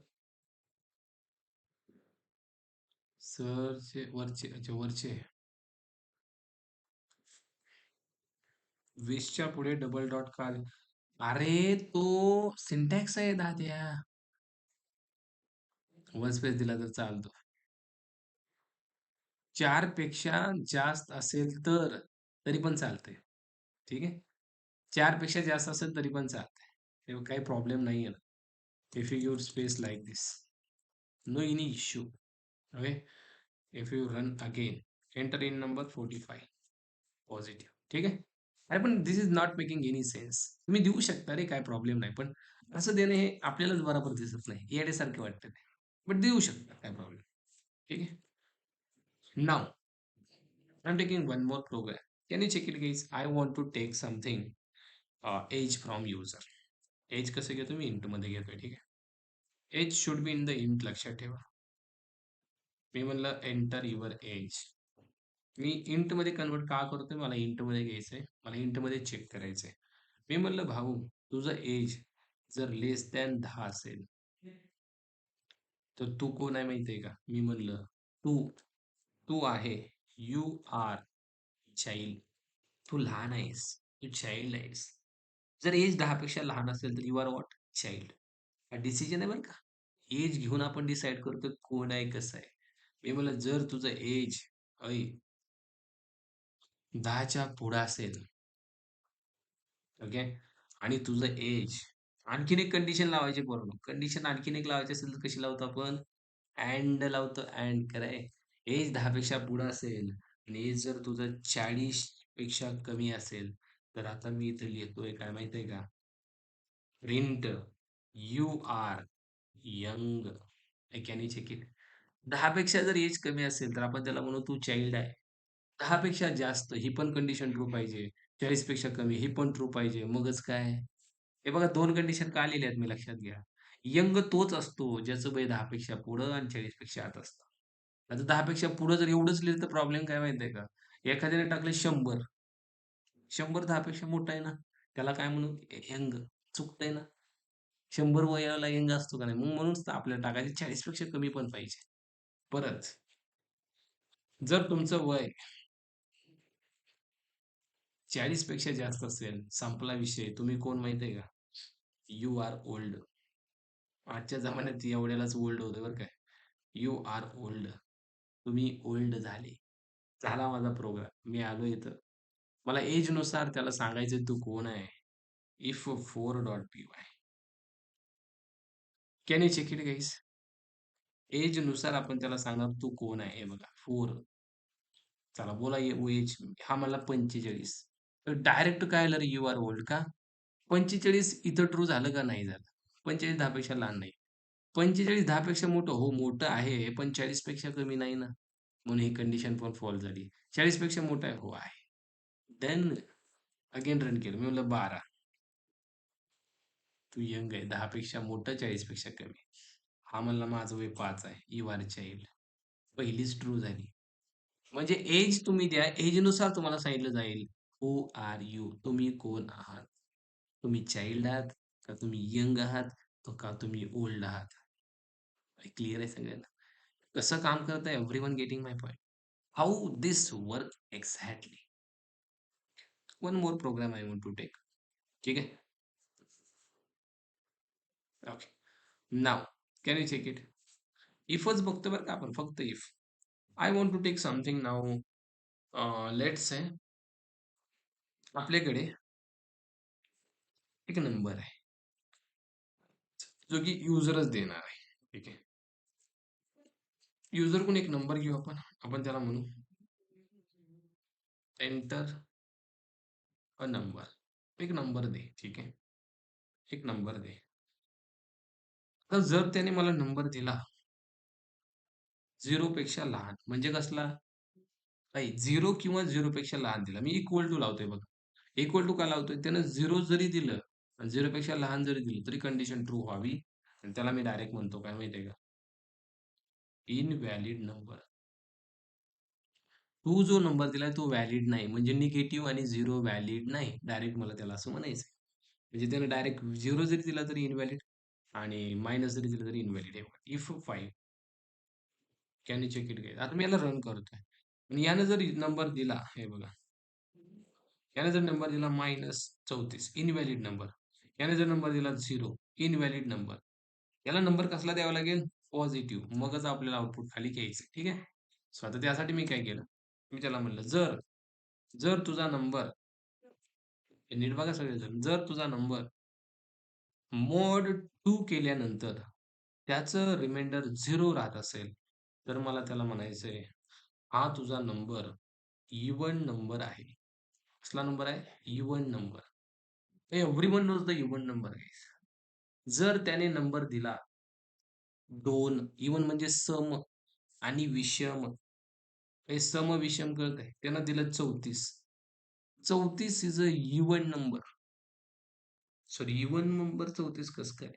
सरचे वरचे अच्छा वरचे 20च्या पुढे डबल डॉट का आले? अरे तो सिंटॅक्स आहे दाद्या. वन स्पेस दिला तर चालतो. 4 पेक्षा जास्त असेल तर तरी पण चालतंय. ठीक आहे. 4 पेक्षा जास्त असेल तरी पण चालतंय. तेव्हा काही प्रॉब्लेम नाहीये ना. If you use space like this, no any issue. Okay. If you run again, enter in number 45 positive. ठीक आहे. अरे पण this is not making any sense. तुम्ही देऊ शकता रे, काय प्रॉब्लेम नाही. पण असं देणं हे आपल्यालाच बरोबर दिसत नाही. येड्यासारखे वाटतं ते. बट देऊ शकता, काय प्रॉब्लेम. ठीक आहे. Now I am taking one more program. Can you check it guys? I want to take something age from user. Age कसं घेतो मी? इंटमध्ये घेतोय. ठीक आहे. Age should be in the int, लक्षात ठेवा. मी म्हणलं एंटर युअर एज. मी इंटमध्ये कन्वर्ट का करतोय? मला इंटमध्ये घ्यायचंय. मला इंटमध्ये चेक करायचंय. मी म्हणलं भाऊ, तुझं एज जर लेस दॅन 10 असेल, तर तू कोण आहे माहिती आहे का? मी म्हणलं तू तू आहे. You are child. तू लहान आहेस. तू चाइल्ड आहेस. जर एज 10 पेक्षा लहान असेल तर यू आर व्हॉट? चाइल्ड. हा डिसिजन आहे बरं का. एज घेऊन आपण डिसाईड करतो कोण आहे, कसं आहे. मी म्हणलं जर तुझं एज ऐ 10च्या पुढं असेल, ओके, आणि तुझं एज आणखीन एक कंडिशन लावायची बरोबर. कंडिशन आणखीन एक लावायची असेल तर कशी लावतो आपण? अँड लावतो. अँड कराय एज 10 पेक्षा पुढं असेल आणि एज जर तुझं 40 पेक्षा कमी असेल, तर आता मी इथे लिहितोय काय माहितीये का? Print you are young. Can you check it? 10 पेक्षा जर एज कमी असेल, तर आपण त्याला म्हणू तू चाइल्ड आहे. 10 पेक्षा जास्त ही पण कंडिशन ट्रू पाहिजे. 40 पेक्षा कमी ही पण ट्रू पाहिजे. मगच काय? हे बघा 2 कंडिशन का लिहिल्या आहेत मी लक्षात घ्या. यंग तोच असतो ज्याचं वय 10 पेक्षा पुढं आणि 40 पेक्षा आत असतं. आता 10 पेक्षा पुढं जर एवढंच लिहिलं तर प्रॉब्लेम काय माहिती आहे का? एखाद्याने टाकलं 100. 100 10 पेक्षा मोठा आहे ना. त्याला काय म्हणू? यंग. चुकतंय ना. 100 वयाला यंग असतो का नाही? मग म्हणूनच तर आपल्याला टाकायचं 40 पेक्षा कमी पण पाहिजे. परत जर तुमचं वय 40 पेक्षा जास्त असेल, संपला विषय. तुम्ही कोण माहिती आहे का? You are old. आजच्या जमान्यात एवढ्यालाच ओल्ड होतं बरं का. You are old. तुम्ही ओल्ड झाले. झाला माझा प्रोग्राम. मी आलो इथं. मला एजनुसार त्याला सांगायचं तू कोण आहे? If 4.py. Can you check it guys? एजनुसार आपण त्याला सांगणार तू कोण आहे? हे बघा 4. चला बोला एज. हा मला 45. तर डायरेक्ट काय आलं रे यू आर ओल्ड का? 45 इथं ट्रू झालं का नाही झालं? 45 10 पेक्षा लहान नाही. 45 10 पेक्षा मोठं हो, मोठं आहे, पण 40 पेक्षा कमी नाही ना. म्हणून ही कंडिशन पण फॉल्स झाली. 40 पेक्षा मोठा आहे? हो आहे. देन अगेन रन केलं. मी म्हटलं 12. तू यंग आहे. 10 पेक्षा मोठं, 40 पेक्षा कमी. हा म्हणला माझं वय 5 आहे. You are child. पहिलीच ट्रू झाली. म्हणजे एज तुम्ही द्या. एजनुसार तुम्हाला सांगितलं जाईल. Who are you? तुम्ही कोण आहात? तुम्ही चाइल्ड आहात? का तुम्ही यंग आहात? का तुम्ही ओल्ड आहात? क्लिअर आहे सगळ्यांना? कसं काम करतंय? Everyone getting my point? How this work exactly? One more program I want to take. ठीक आहे? Okay. Now can you check it? इफच बघतो बरं का आपण, फक्त if. I want to take something now. Let's say आपल्याकडे एक नंबर आहे, जो की युजरच देणार आहे. ठीक आहे. युजरकडून एक नंबर घेऊ आपण. आपण त्याला म्हणू एंटर अ नंबर. एक नंबर दे. ठीक आहे. एक नंबर दे. तर जर त्याने मला नंबर दिला 0 पेक्षा लहान, म्हणजे कसला? नाही 0 किंवा 0 पेक्षा लहान दिला. मी इक्वल टू लावतोय बघा. इक्वल टू का लावतोय? त्यानं 0 जरी दिलं आणि 0 पेक्षा लहान जरी दिलं, तरी कंडिशन ट्रू व्हावी आणि त्याला मी डायरेक्ट म्हणतो काय माहिती का? Invalid number. तू जो नंबर दिलाय तो व्हॅलिड नाही. म्हणजे निगेटिव्ह आणि 0 व्हॅलिड नाही. डायरेक्ट मला त्याला असं म्हणायचंय. म्हणजे त्यानं डायरेक्ट 0 जरी दिला तरी इनव्हॅलिड आणि मायनस जरी दिलं तरी इनव्हॅलिड. हे बघा. If 5 can you check it guys? आता मी याला रन करतोय. आणि यानं जर नंबर दिला, हे बघा. याने जर नंबर दिला -34 इनव्हॅलिड नंबर. याने जर नंबर दिला 0 इनव्हॅलिड नंबर. याला नंबर कसला द्यावा लागेल? पॉझिटिव्ह. मगच आपल्याला आउटपुट खाली घ्यायचं. ठीक आहे? सो आता त्यासाठी मी काय केलं? मी त्याला म्हणलं, "जर जर तुझा नंबर" नीट बघा सगळेजण. "जर तुझा नंबर मोड 2 केल्यानंतर त्याचं रिमाइंडर 0 राहत असेल, तर मला त्याला म्हणायचंय, हा तुझा नंबर इव्हन नंबर आहे." कसला नंबर आहे? Even number. Everyone knows the even number guys. जर त्याने नंबर दिला 2 इव्हन म्हणजे सम आणि विषम. हे सम विषम कळतंय? त्यानं दिलं 34. 34 is a even number. Sorry even number 34 कसं काय?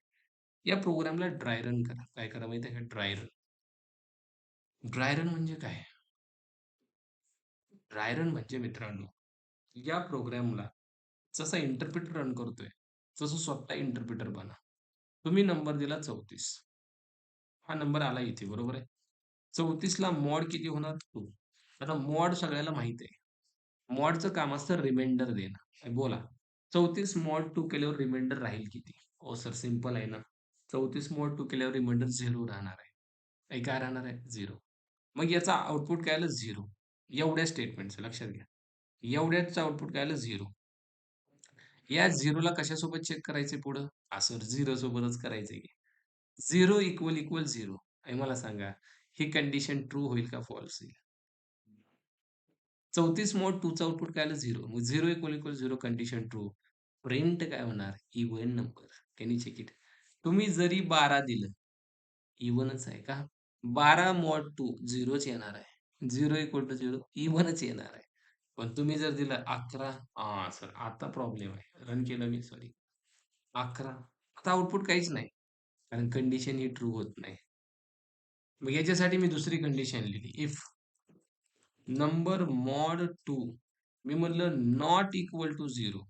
या प्रोग्रामला ड्राय रन करा. काय करा माहिती आहे का? Dry run. ड्राय रन म्हणजे काय? ड्राय रन म्हणजे मित्रांनो, या प्रोग्रामला जसा इंटरप्रिटर रन करतोय, तसं स्वतः इंटरप्रिटर बना. तुम्ही नंबर दिला 34. हा नंबर आला इथे बरोबर आहे. 34 ला मॉड किती होणार? 2. आता मॉड सगळ्याला माहिती आहे. मॉडचं काम असतं रिमाइंडर देणं. बोला 34 मॉड 2 केल्यावर रिमाइंडर राहील किती? हो सर सिंपल आहे ना. 34 मॉड 2 केल्यावर रिमाइंडर 0 राहणार आहे. काय राहणार आहे? 0. मग याचा आउटपुट काय आलं? 0. एवढ्या स्टेटमेंटचं लक्षात घ्या. एवढ्याचं आउटपुट काय आलं? 0. या 0ला कशासोबत चेक करायचंय पुढं? सर 0 सोबतच करायचंय की. 0 इक्वल इक्वल 0 आणि मला सांगा, ही कंडिशन ट्रू होईल का फॉल्स होईल? 34 मॉड 2चं आउटपुट काय आलं? 0. मग 0 equal equal 0 condition true. Print काय होणार? Even number. Can you check it? तुम्ही जरी 12 दिलं, इव्हनच आहे का? 12 मॉड 2 0च येणार आहे. 0 इक्वल टू 0 इव्हनच येणार आहे. पण तुम्ही जर दिलं 11 हां, सर आता प्रॉब्लेम आहे. रन केलं मी सॉरी. 11 आता आउटपुट काहीच नाही. कारण कंडिशन ही ट्रू होत नाही. मग याच्यासाठी मी दुसरी कंडिशन लिहिली. इफ नंबर मॉड 2 मी म्हटलं नॉट इक्वल टू 0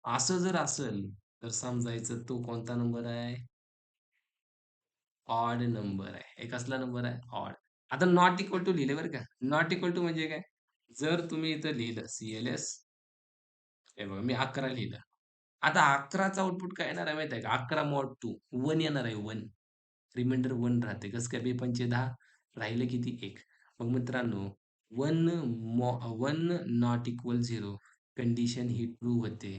असं जर असेल, तर समजायचं तो कोणता नंबर आहे? ऑड नंबर आहे. हे कसला नंबर आहे? ऑड. आता नॉट इक्वल टू लिहिले बरं का. नॉट इक्वल टू म्हणजे काय? जर तुम्ही इथं लिहिलं सी-एल-एस हे बघा मी 11 लिहिलं. आता 11चं आउटपुट काय येणार आहे माहिती आहे का? 11 मॉड 2 1 येणार आहे 1. रिमाइंडर 1 राहते. कसं काय? बेपंचे 10 राहिलं किती? 1. मग मित्रांनो 1 not equal 0 condition he true होते.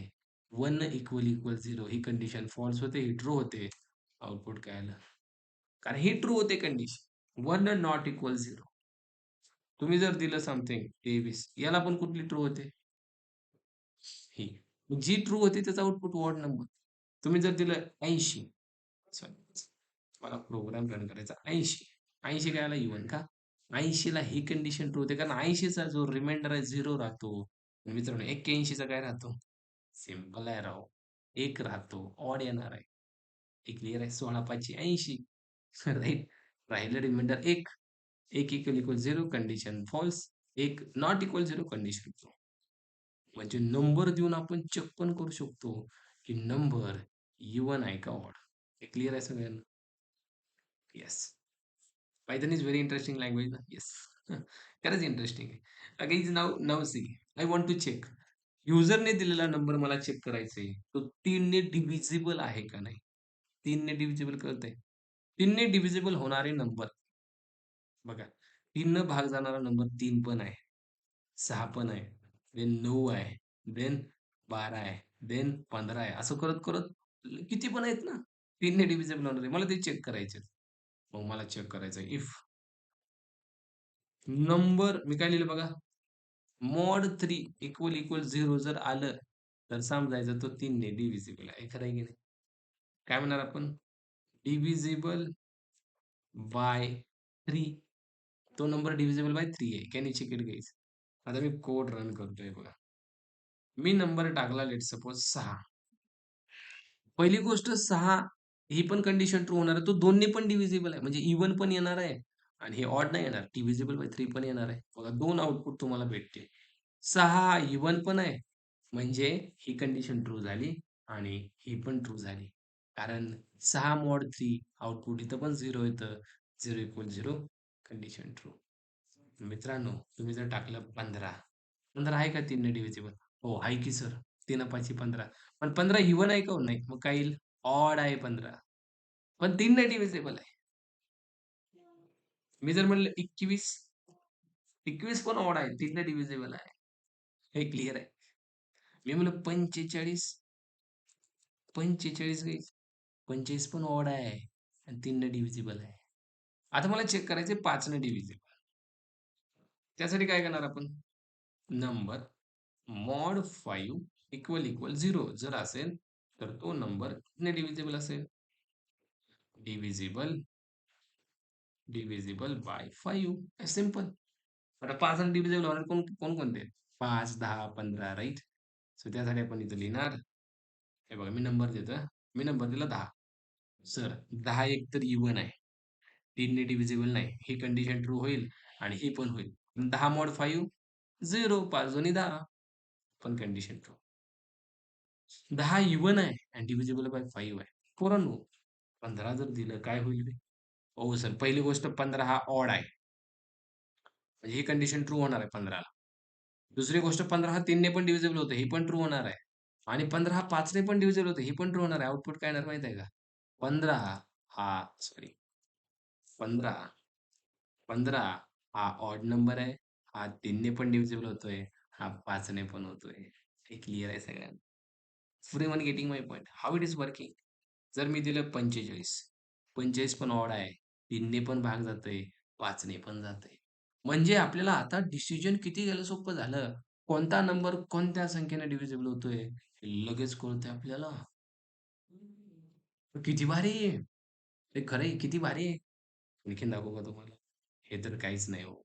1 इक्वल 0 ही कंडिशन फॉल्स होते, ही ट्रू होते. आउटपुट काय आलं? कारण ही ट्रू होते कंडिशन. 1 not equal 0. तुम्ही जर दिलं समथिंग 23 याला पण कुठली ट्रू होते? ही. जी ट्रू होती त्याचा आउटपुट ऑड नंबर. तुम्ही जर दिलं 80 सॉरी मला प्रोग्राम रन करायचा 80. 80 काय आला इव्हन का? 80 ला ही कंडिशन ट्रू होते कारण 80 चा जो रिमाइंडर आहे 0 राहतो. मित्रांनो 81 चा काय राहतो? सिंपल आहे राव. 1 राहतो. ऑड येणार आहे. हे क्लिअर आहे. 16 5 80 राइट. राहिलं remainder 1. 1 equal 0 condition false. 1 not equal 0 condition true. म्हणजे नंबर देऊन आपण चेक पण करू शकतो, की नंबर इव्हन आहे का ऑड. हे क्लिअर आहे सगळ्यांना? Yes. Python is very interesting language ना? येस. खरंच इंटरेस्टिंग आहे. Again now see. I want to check. युजरने दिलेला नंबर मला चेक करायचा आहे. तो 3 ने डिव्हिजिबल आहे का नाही? 3 ने डिव्हिजिबल कळतंय? 3 ने डिव्हिजिबल होणारे नंबर बघा. 3 न भाग जाणारा नंबर 3 पण आहे. 6 पण आहे, देन 9 आहे, देन 12 आहे, देन 15 आहे. असं करत-करत किती पण आहेत ना. 3 ने डिव्हिजिबल होणारे. मला ते चेक करायचे मग मला चेक करायचं इफ नंबर मी काय लिहिलं बघा, मॉड 3 इक्वल 0 जर आलं, तर समजायचं तो 3 ने डिव्हिजिबल आहे. खरं आहे की नाही? काय म्हणणार आपण? Divisible by 3. तो नंबर डिव्हिजिबल बाय 3 आहे. Can you check it guys? आता मी कोड रन करतोय बघा. मी नंबर टाकला लेट्स सपोज 6. पहिली गोष्ट 6 ही पण कंडिशन ट्रू होणार आहे. तो 2 ने पण डिव्हिजिबल आहे. म्हणजे इव्हन पण येणार आहे आणि हे ऑड नाही येणार. डिव्हिजिबल बाय 3 पण येणार आहे. बघा 2 आउटपुट तुम्हाला भेटतील. 6 हा इव्हन पण आहे. म्हणजे ही कंडिशन ट्रू झाली आणि ही पण ट्रू झाली. कारण 6 मॉड 3 आउटपुट इथं पण 0 येतं. 0 इक्वल 0 कंडिशन ट्रू. मित्रांनो, तुम्ही जर टाकलं 15. 15 आहे का 3 ने डिव्हिजिबल? हो, आहे की सर. 3 5 15. पण 15 इव्हन आहे का हो? नाही. मग काय येईल? ऑड आहे 15. पण 3 ने डिव्हिजिबल आहे. मी जर म्हणलं 21, 21 पण ऑड आहे. 3 ने डिव्हिजिबल आहे. हे क्लिअर आहे. मी म्हणलं 45, 45 गाईज 45 पण ऑड आहे आणि 3 ने डिव्हिजिबल आहे. आता मला चेक करायचे 5 ने डिव्हिजिबल. त्यासाठी काय करणार आपण? नंबर मॉड 5 इक्वल 0 जर असेल, तर तो नंबर ने डिव्हिजिबल असेल. Divisible divisible by 5 simple. आता 5 आणि डिव्हिजिबल होणार कोणकोणते? 5, 10, 15 राइट? सो त्यासाठी आपण इथं लिहिणार. हे बघा मी नंबर देतो मी नंबर दिला 10. सर 10 एक तर इव्हन आहे. 3 ने डिव्हिजिबल नाही. ही कंडिशन ट्रू होईल आणि ही पण होईल. 10 मॉड 5 0 5 दोन्ही 10 पण कंडिशन ट्रू. 10 इव्हन आहे आणि डिव्हिजिबल बाय 5 आहे. पोरांनो 15 जर दिलं काय होईल बे? हो सर पहिली गोष्ट 15 हा ऑड आहे. म्हणजे ही कंडिशन ट्रू होणार आहे 15ला. दुसरी गोष्ट 15 हा 3 ने पण डिव्हिजिबल होतं. ही पण ट्रू होणार आहे. आणि 15 हा 5 ने पण डिव्हिजिबल होतं. ही पण ट्रू होणार आहे. आउटपुट काय येणार माहिती आहे का? 15 हा सॉरी 15 15 हा ऑड नंबर आहे. हा 3 ने पण डिव्हिजिबल होतोय. हा 5 ने पण होतोय. हे क्लिअर आहे सगळ्यांना. Everyone getting my point? How it is working? जर मी दिलं 45, 45 पण ऑड आहे. 3 ने पण भाग जातोय, 5 ने पण जातंय. म्हणजे आपल्याला आता डिसिजन किती घ्यायला सोपं झालं. कोणता नंबर कोणत्या संख्येने डिव्हिजिबल होतोय, हे लगेच कळतंय आपल्याला. किती भारी आहे! हे खरं आहे, किती भारी आहे. आणखीन दाखवू का तुम्हाला? हे तर काहीच नाही हो.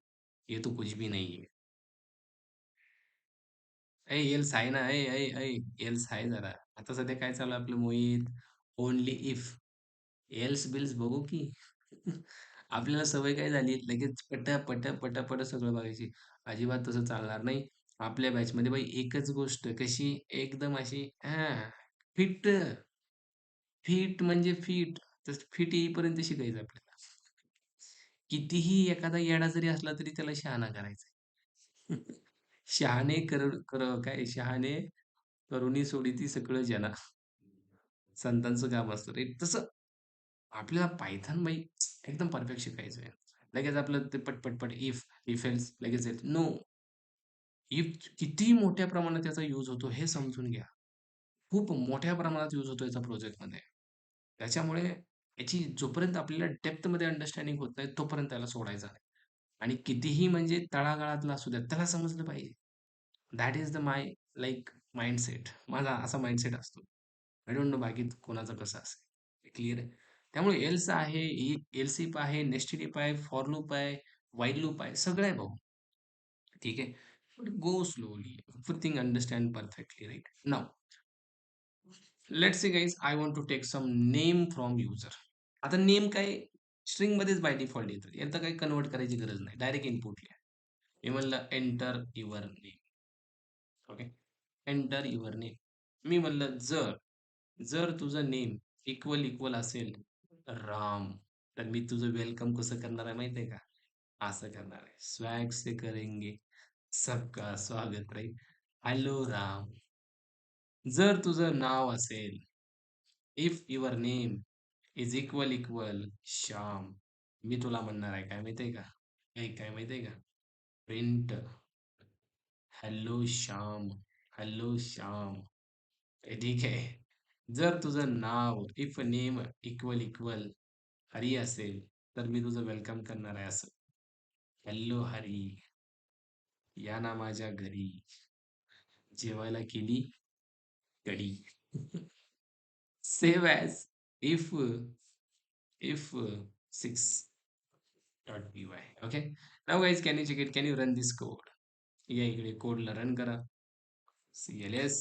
ये तो कुछ भी नहीं है. एल्स आहे ना. एल्स आहे जरा. आता सध्या काय चालू आहे आपलं Mohit? Only if. Else bills बघू की. आपल्याला सवय काय झाली लगेच पट सगळं बघायची. अजिबात तसं चालणार नाही. आपल्या बॅचमध्ये बाई एकच गोष्ट कशी एकदम अशी फिट, फिट म्हणजे फिट. तर फिट येईपर्यंत शिकायचं आपल्याला. कितीही एखादा येडा जरी असला तरी त्याला शहाणा करायचा. शहाणे काय शहाणे करुणी सोडिती सकळ जना. संतांचं काम असतं रे. तसं आपल्याला पायथन बाई एकदम परफेक्ट शिकायचं आहे. लगेच आपलं ते पट इफ एल्स लगेच एल्स. नो. इफ किती मोठ्या प्रमाणात त्याचा यूज होतो हे समजून घ्या. खूप मोठ्या प्रमाणात यूज होतो याचा प्रोजेक्टमध्ये. त्याच्यामुळे याची जोपर्यंत आपल्याला डेप्थमध्ये अंडरस्टँडिंग होत नाही, तोपर्यंत त्याला सोडायचा नाही. आणि कितीही म्हणजे तळागाळातला असू द्या, त्याला समजलं पाहिजे. That is the my like mindset. माझा असा माइंडसेट असतो. आय डोंट नो बाकी कोणाचं कसं असेल. क्लिअर आहे. त्यामुळे एल्स आहे, एल्स इफ आहे, नेस्टेड इफ आहे, फॉर लूप आहे, व्हाईल लूप आहे, सगळं आहे भाऊ. ठीक आहे. But go slowly. Everything understand perfectly right. Now let's say guys I want to take some name from user. आता नेम काय स्ट्रिंगमध्येच बाय डिफॉल्ट येतं. याचं काही कन्व्हर्ट करायची गरज नाही. डायरेक्ट इनपुट लिहा. मी म्हणलं enter your name. Okay. Enter your name. मी म्हणलं जर जर तुझं नेम इक्वल असेल राम, तर मी तुझं वेलकम कसं करणार आहे माहिती आहे का? असं करणार आहे. स्वॅग से करेंगे सबका स्वागत राईट. हॅलो राम. जर तुझं नाव असेल, if your name is equal Shyam, मी तुला म्हणणार आहे काय माहिती आहे का? काय माहिती आहे का? Print hello Shyam, hello Shyam. ठीक आहे. जर तुझं now if name equal Hari असेल, तर मी तुझं वेलकम करणार आहे असं. हॅलो हरी, या ना माझ्या घरी, जेवायला केली कढी. Save as if if 6.py. Okay. Now guys can you check it? Can you run this code? या इकडे कोडला रन करा. CLS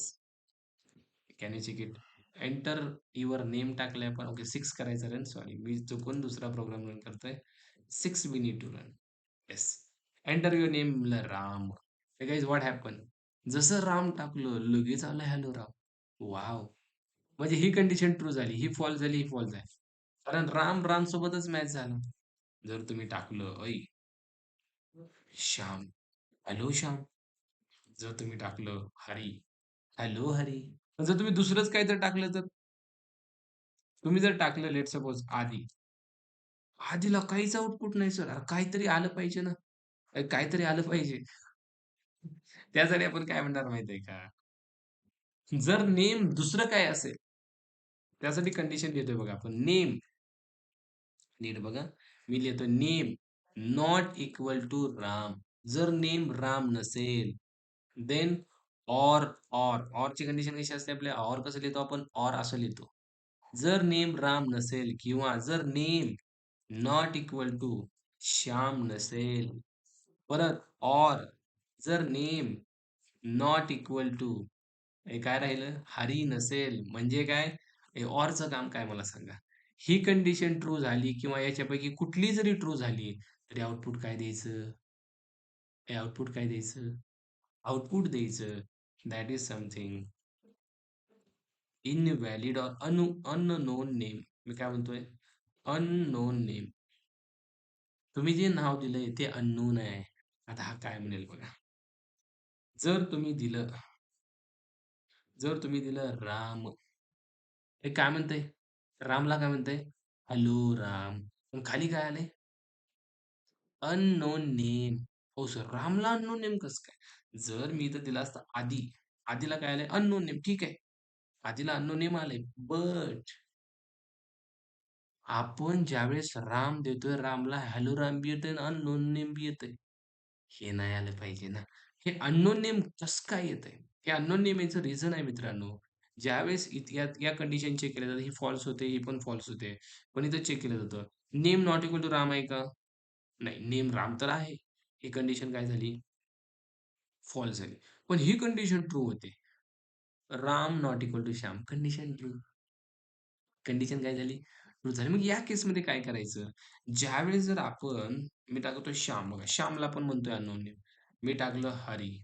can you check it? Enter your name टाकलंय आपण. ओके 6 करायचं रन. सॉरी मी चुकून दुसरा प्रोग्राम रन करतोय. 6 we need to run. Yes. Enter your name म्हणलं राम. हे गाईज व्हॉट हॅपन? जसं राम टाकलं लगेच आलं हॅलो राम. वॉव! म्हणजे ही कंडिशन ट्रू झाली, ही फॉल्स झाली, ही फॉल्स झाली. कारण राम सोबतच मॅच झाला. जर तुम्ही टाकलं श्याम, हॅलो श्याम. जर तुम्ही टाकलं हरी, हॅलो हरी. जर तुम्ही दुसरंच काहीतरी टाकलं तर? तुम्ही जर टाकलं लेट्स सपोज आदी. आधीला काहीच आउटपुट नाही सर. अरे काहीतरी आलं पाहिजे ना. काहीतरी आलं पाहिजे. त्यासाठी आपण काय म्हणणार माहिती का? जर नेम दुसरं काय असेल, त्यासाठी कंडिशन लिहितोय बघा आपण. नेम नीट बघा. मी लिहितो name not equal to Ram. जर नेम राम नसेल, देन ऑरची कंडिशन कशी असते आपल्या? ऑर कसं लिहितो आपण? ऑर असं लिहितो. जर नेम राम नसेल किंवा जर name not equal to Shyam नसेल, परत ऑर जर नेम नॉट इक्वल टू हे काय राहिलं? हरी नसेल म्हणजे काय? हे ऑरचं काम काय मला सांगा? ही कंडिशन ट्रू झाली किंवा याच्यापैकी कुठली जरी ट्रू झाली, तरी आउटपुट काय द्यायचं? हे आउटपुट काय द्यायचं? आउटपुट द्यायचं. That is something invalid or unknown name. मी काय म्हणतोय? Unknown name. तुम्ही जे नाव दिलंय ते अननोन आहे. आता हा काय म्हणेल बघा. जर तुम्ही दिलं जर तुम्ही दिलं राम, हे काय म्हणतंय? रामला काय म्हणतंय? हॅलो राम. पण खाली काय आलंय? Unknown name. हो सर, रामला अननोन नेम कसं काय? जर मी इथं दिलं असतं आदी. आदीला काय आलंय? Unknown name. ठीक आहे. आधीला अननोन नेम आलंय. बट आपण ज्यावेळेस राम देतोय, रामला हॅलो राम बी येतंय आणि अननोन नेम बी येतंय. हे नाही आलं पाहिजे ना. हे अननोन नेम कसं काय येतंय? हे अननोन नेम याचं रिझन आहे मित्रांनो. ज्यावेळेस या कंडिशन चेक केल्या जातात, ही फॉल्स होते, ही पण फॉल्स होते. पण इथं चेक केलं जातं. Name not equal to Ram आहे का? नाही, नेम राम तर आहे. ही कंडिशन काय झाली? फॉल्स झाली. पण ही कंडिशन ट्रू होते. Ram not equal to Shyam. Condition true. Condition काय झाली? ट्रू झाली. मग या केसमध्ये काय करायचं? ज्यावेळेस जर आपण मी टाकतोय श्याम बघा. श्यामला आपण म्हणतोय अननोन नेम. मी टाकलं हरी,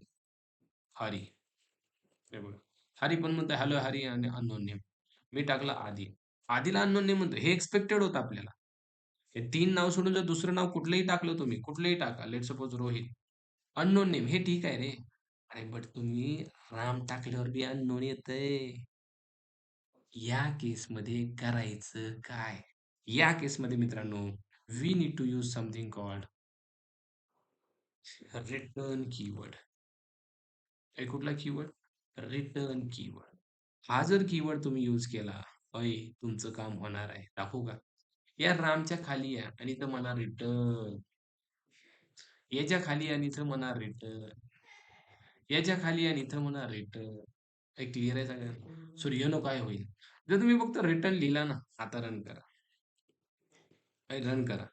हरी. हे बघा. हरी पण म्हणतोय हॅलो हरी आणि अननोन नेम. मी टाकलं आदी. आदीला अननोन नेम म्हणतोय. हे एक्स्पेक्टेड होतं आपल्याला. हे 3 नाव सोडून जर दुसरं नाव कुठलंही टाकलं तुम्ही, कुठलंही टाका. Let's suppose Rohit. Unknown name हे ठीक आहे रे. अरे बट तुम्ही राम टाकल्यावर बी अननोन येतंय. या केसमध्ये करायचं काय? या केसमध्ये मित्रांनो, we need to use something called return keyword. हे कुठला कीवर्ड? Return keyword. हा जर कीवर्ड तुम्ही यूज केला, अय तुमचं काम होणार आहे. दाखवू का? या रामच्या खाली या आणि इथं म्हणा रिटर्न. याच्या खाली या आणि इथं म्हणा रिटर्न. याच्या खाली या आणि इथं म्हणा रिटर्न. हे क्लिअर आहे सगळ्यांना? सो रिअल काय होईल? जर तुम्ही फक्त रिटर्न लिहिला ना, आता रन करा. रन करा.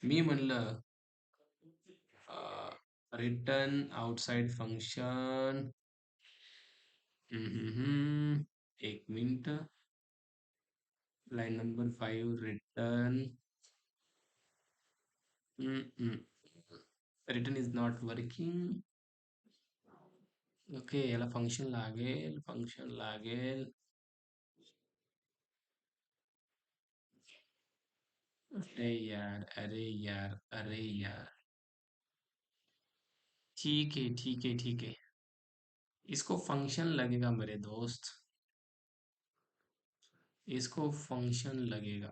मी म्हणलं रिटर्न आउटसाइड फंक्शन. एक minute. Line number 5 return. Return is not working. Okay, याला फंक्शन लागेल, फंक्शन लागेल. अरे यार, अरे यार, अरे यार. ठीक है, ठीक है, ठीक है. इसको फंक्शन लगेगा मेरे दोस्त. इसको फंक्शन लगेगा.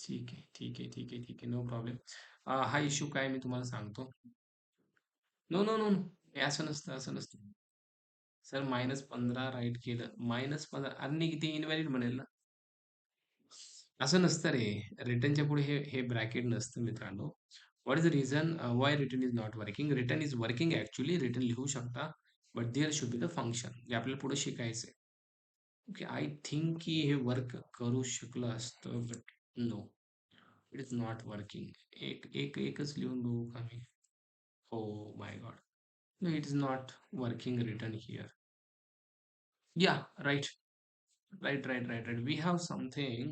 ठीक आहे, ठीक आहे, ठीक आहे, ठीक आहे. No problem. हा इश्यू काय मी तुम्हाला सांगतो. No, no, no, no. हे असं नसतं, असं नसतं. सर -15 राईट केलं. -15 आणि किती इनव्हॅलिड म्हणेल ना? असं नसतं रे. रिटर्नच्या पुढे हे ब्रॅकेट नसतं मित्रांनो. What is the reason why return is not working? Return is working actually. Return लिहू शकता. But there should be the function. जे आपल्याला पुढे शिकायचंय. ओके, आय थिंक की हे वर्क करू शकलं असतं, but no. It is not working. एकच लिहून बघू का मी? Oh my god. No, it is not working written here. Yeah, right, right, right, right, right. We have something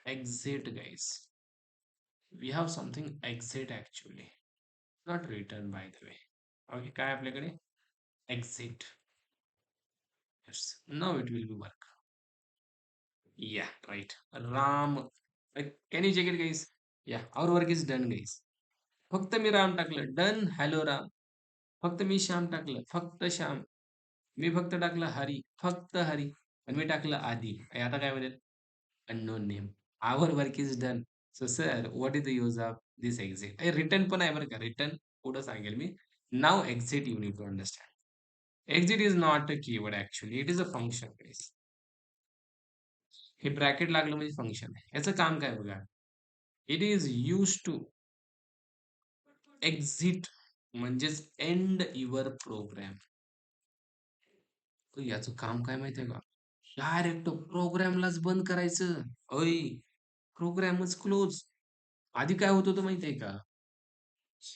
exit, guys. We have something exit actually. Not written, by the way. Okay, काय आपल्याकडे? Exit. Yes. Now it will be work. Yeah, right. Ram. Can you check it, guys? Yeah, our work is done, guys. फक्त मी राम टाकलं. Done. Hello, Ram. फक्त मी श्याम टाकलं. फक्त श्याम. मी फक्त टाकलं हरी. फक्त हरी. आणि मी टाकलं आदी. आता काय म्हणेल? Unknown name. Our work is done. So sir what is the use of this exit? Return पण आहे बरं का. रिटर्न पुढं सांगेल मी. Now exit you need to understand. Exit is not a keyword actually. It is a function base. हे bracket लागलं म्हणजे फंक्शन आहे. याचं काम काय बघा. It is use to exit म्हणजेच एंड युअर प्रोग्राम. याचं काम काय माहिती आहे का? डायरेक्ट प्रोग्रामलाच बंद करायचं. अय, प्रोग्रामच क्लोज. आधी काय होत होतं माहिती आहे का?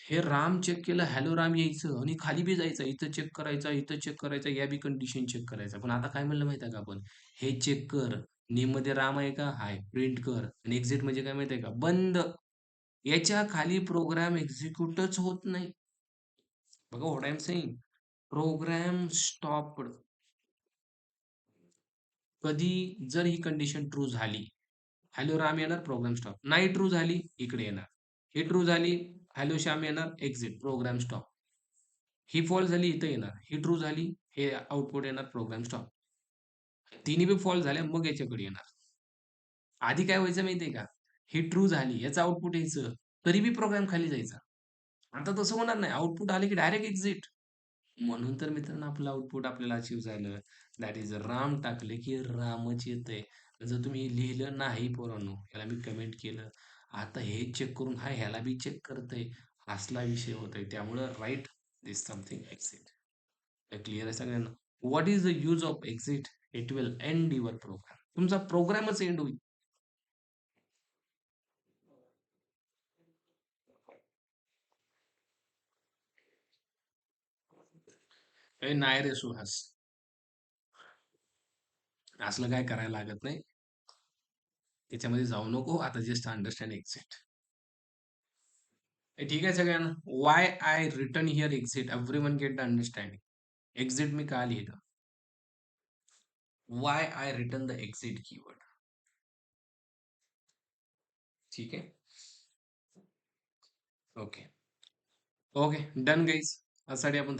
हे राम चेक केलं, हॅलो राम यायचं आणि खाली बी जायचं. इथं चेक करायचा, इथं चेक करायचा, या बी कंडिशन चेक करायचा. पण आता काय म्हणलं माहिती आहे का आपण? हे चेक कर. नेममध्ये राम आहे का? हाय. प्रिंट कर. आणि एक्झिट म्हणजे काय माहिती आहे का? बंद. याच्या खाली प्रोग्राम एक्झिक्यूटच होत नाही. बघा what I am saying. Program stopped. कधी जर ही कंडिशन ट्रू झाली, हॅलो राम येणार, प्रोग्राम स्टॉप. नाही ट्रू झाली, इकडे येणार. ही ट्रू झाली, हॅलो श्याम येणार, एक्झिट, प्रोग्राम स्टॉप. ही फॉल्स झाली, इथं येणार. ही ट्रू झाली, हे आउटपुट येणार, प्रोग्राम स्टॉप. तिन्ही बी फॉल्स झाल्या, मग याच्याकडे येणार. आधी काय व्हायचं माहितीये का? ही ट्रू झाली, याचं आउटपुट यायचं, तरी बी प्रोग्राम खाली जायचा. आता तसं होणार नाही. आउटपुट आले की डायरेक्ट एक्झिट. म्हणून तर मित्रांनो आपलं आउटपुट आपल्याला अचीव्ह झालं. दॅट इज राम टाकले की रामच येतंय. जर तुम्ही लिहिलं नाही पोरांनो, ह्याला मी कमेंट केलं. आता हे चेक करून हा ह्याला बी चेक करतंय. असला विषय होतोय. त्यामुळं write this something exit. Clear आहे सगळ्यांना? What is the use of exit? It will end your program. तुमचा प्रोग्रामच एंड होईल. ए नाही रे सुहास, असलं काय करायला लागत नाही. त्याच्यामध्ये जाऊ नको. आता जस्ट अंडरस्टँड एक्झिट. ठीक आहे सगळ्यांना? Why I return here exit, everyone get the understanding. Exit मी का लिहिलं? Why I return the exit keyword. ठीक आहे. ओके. Okay, done guys. आजसाठी आपण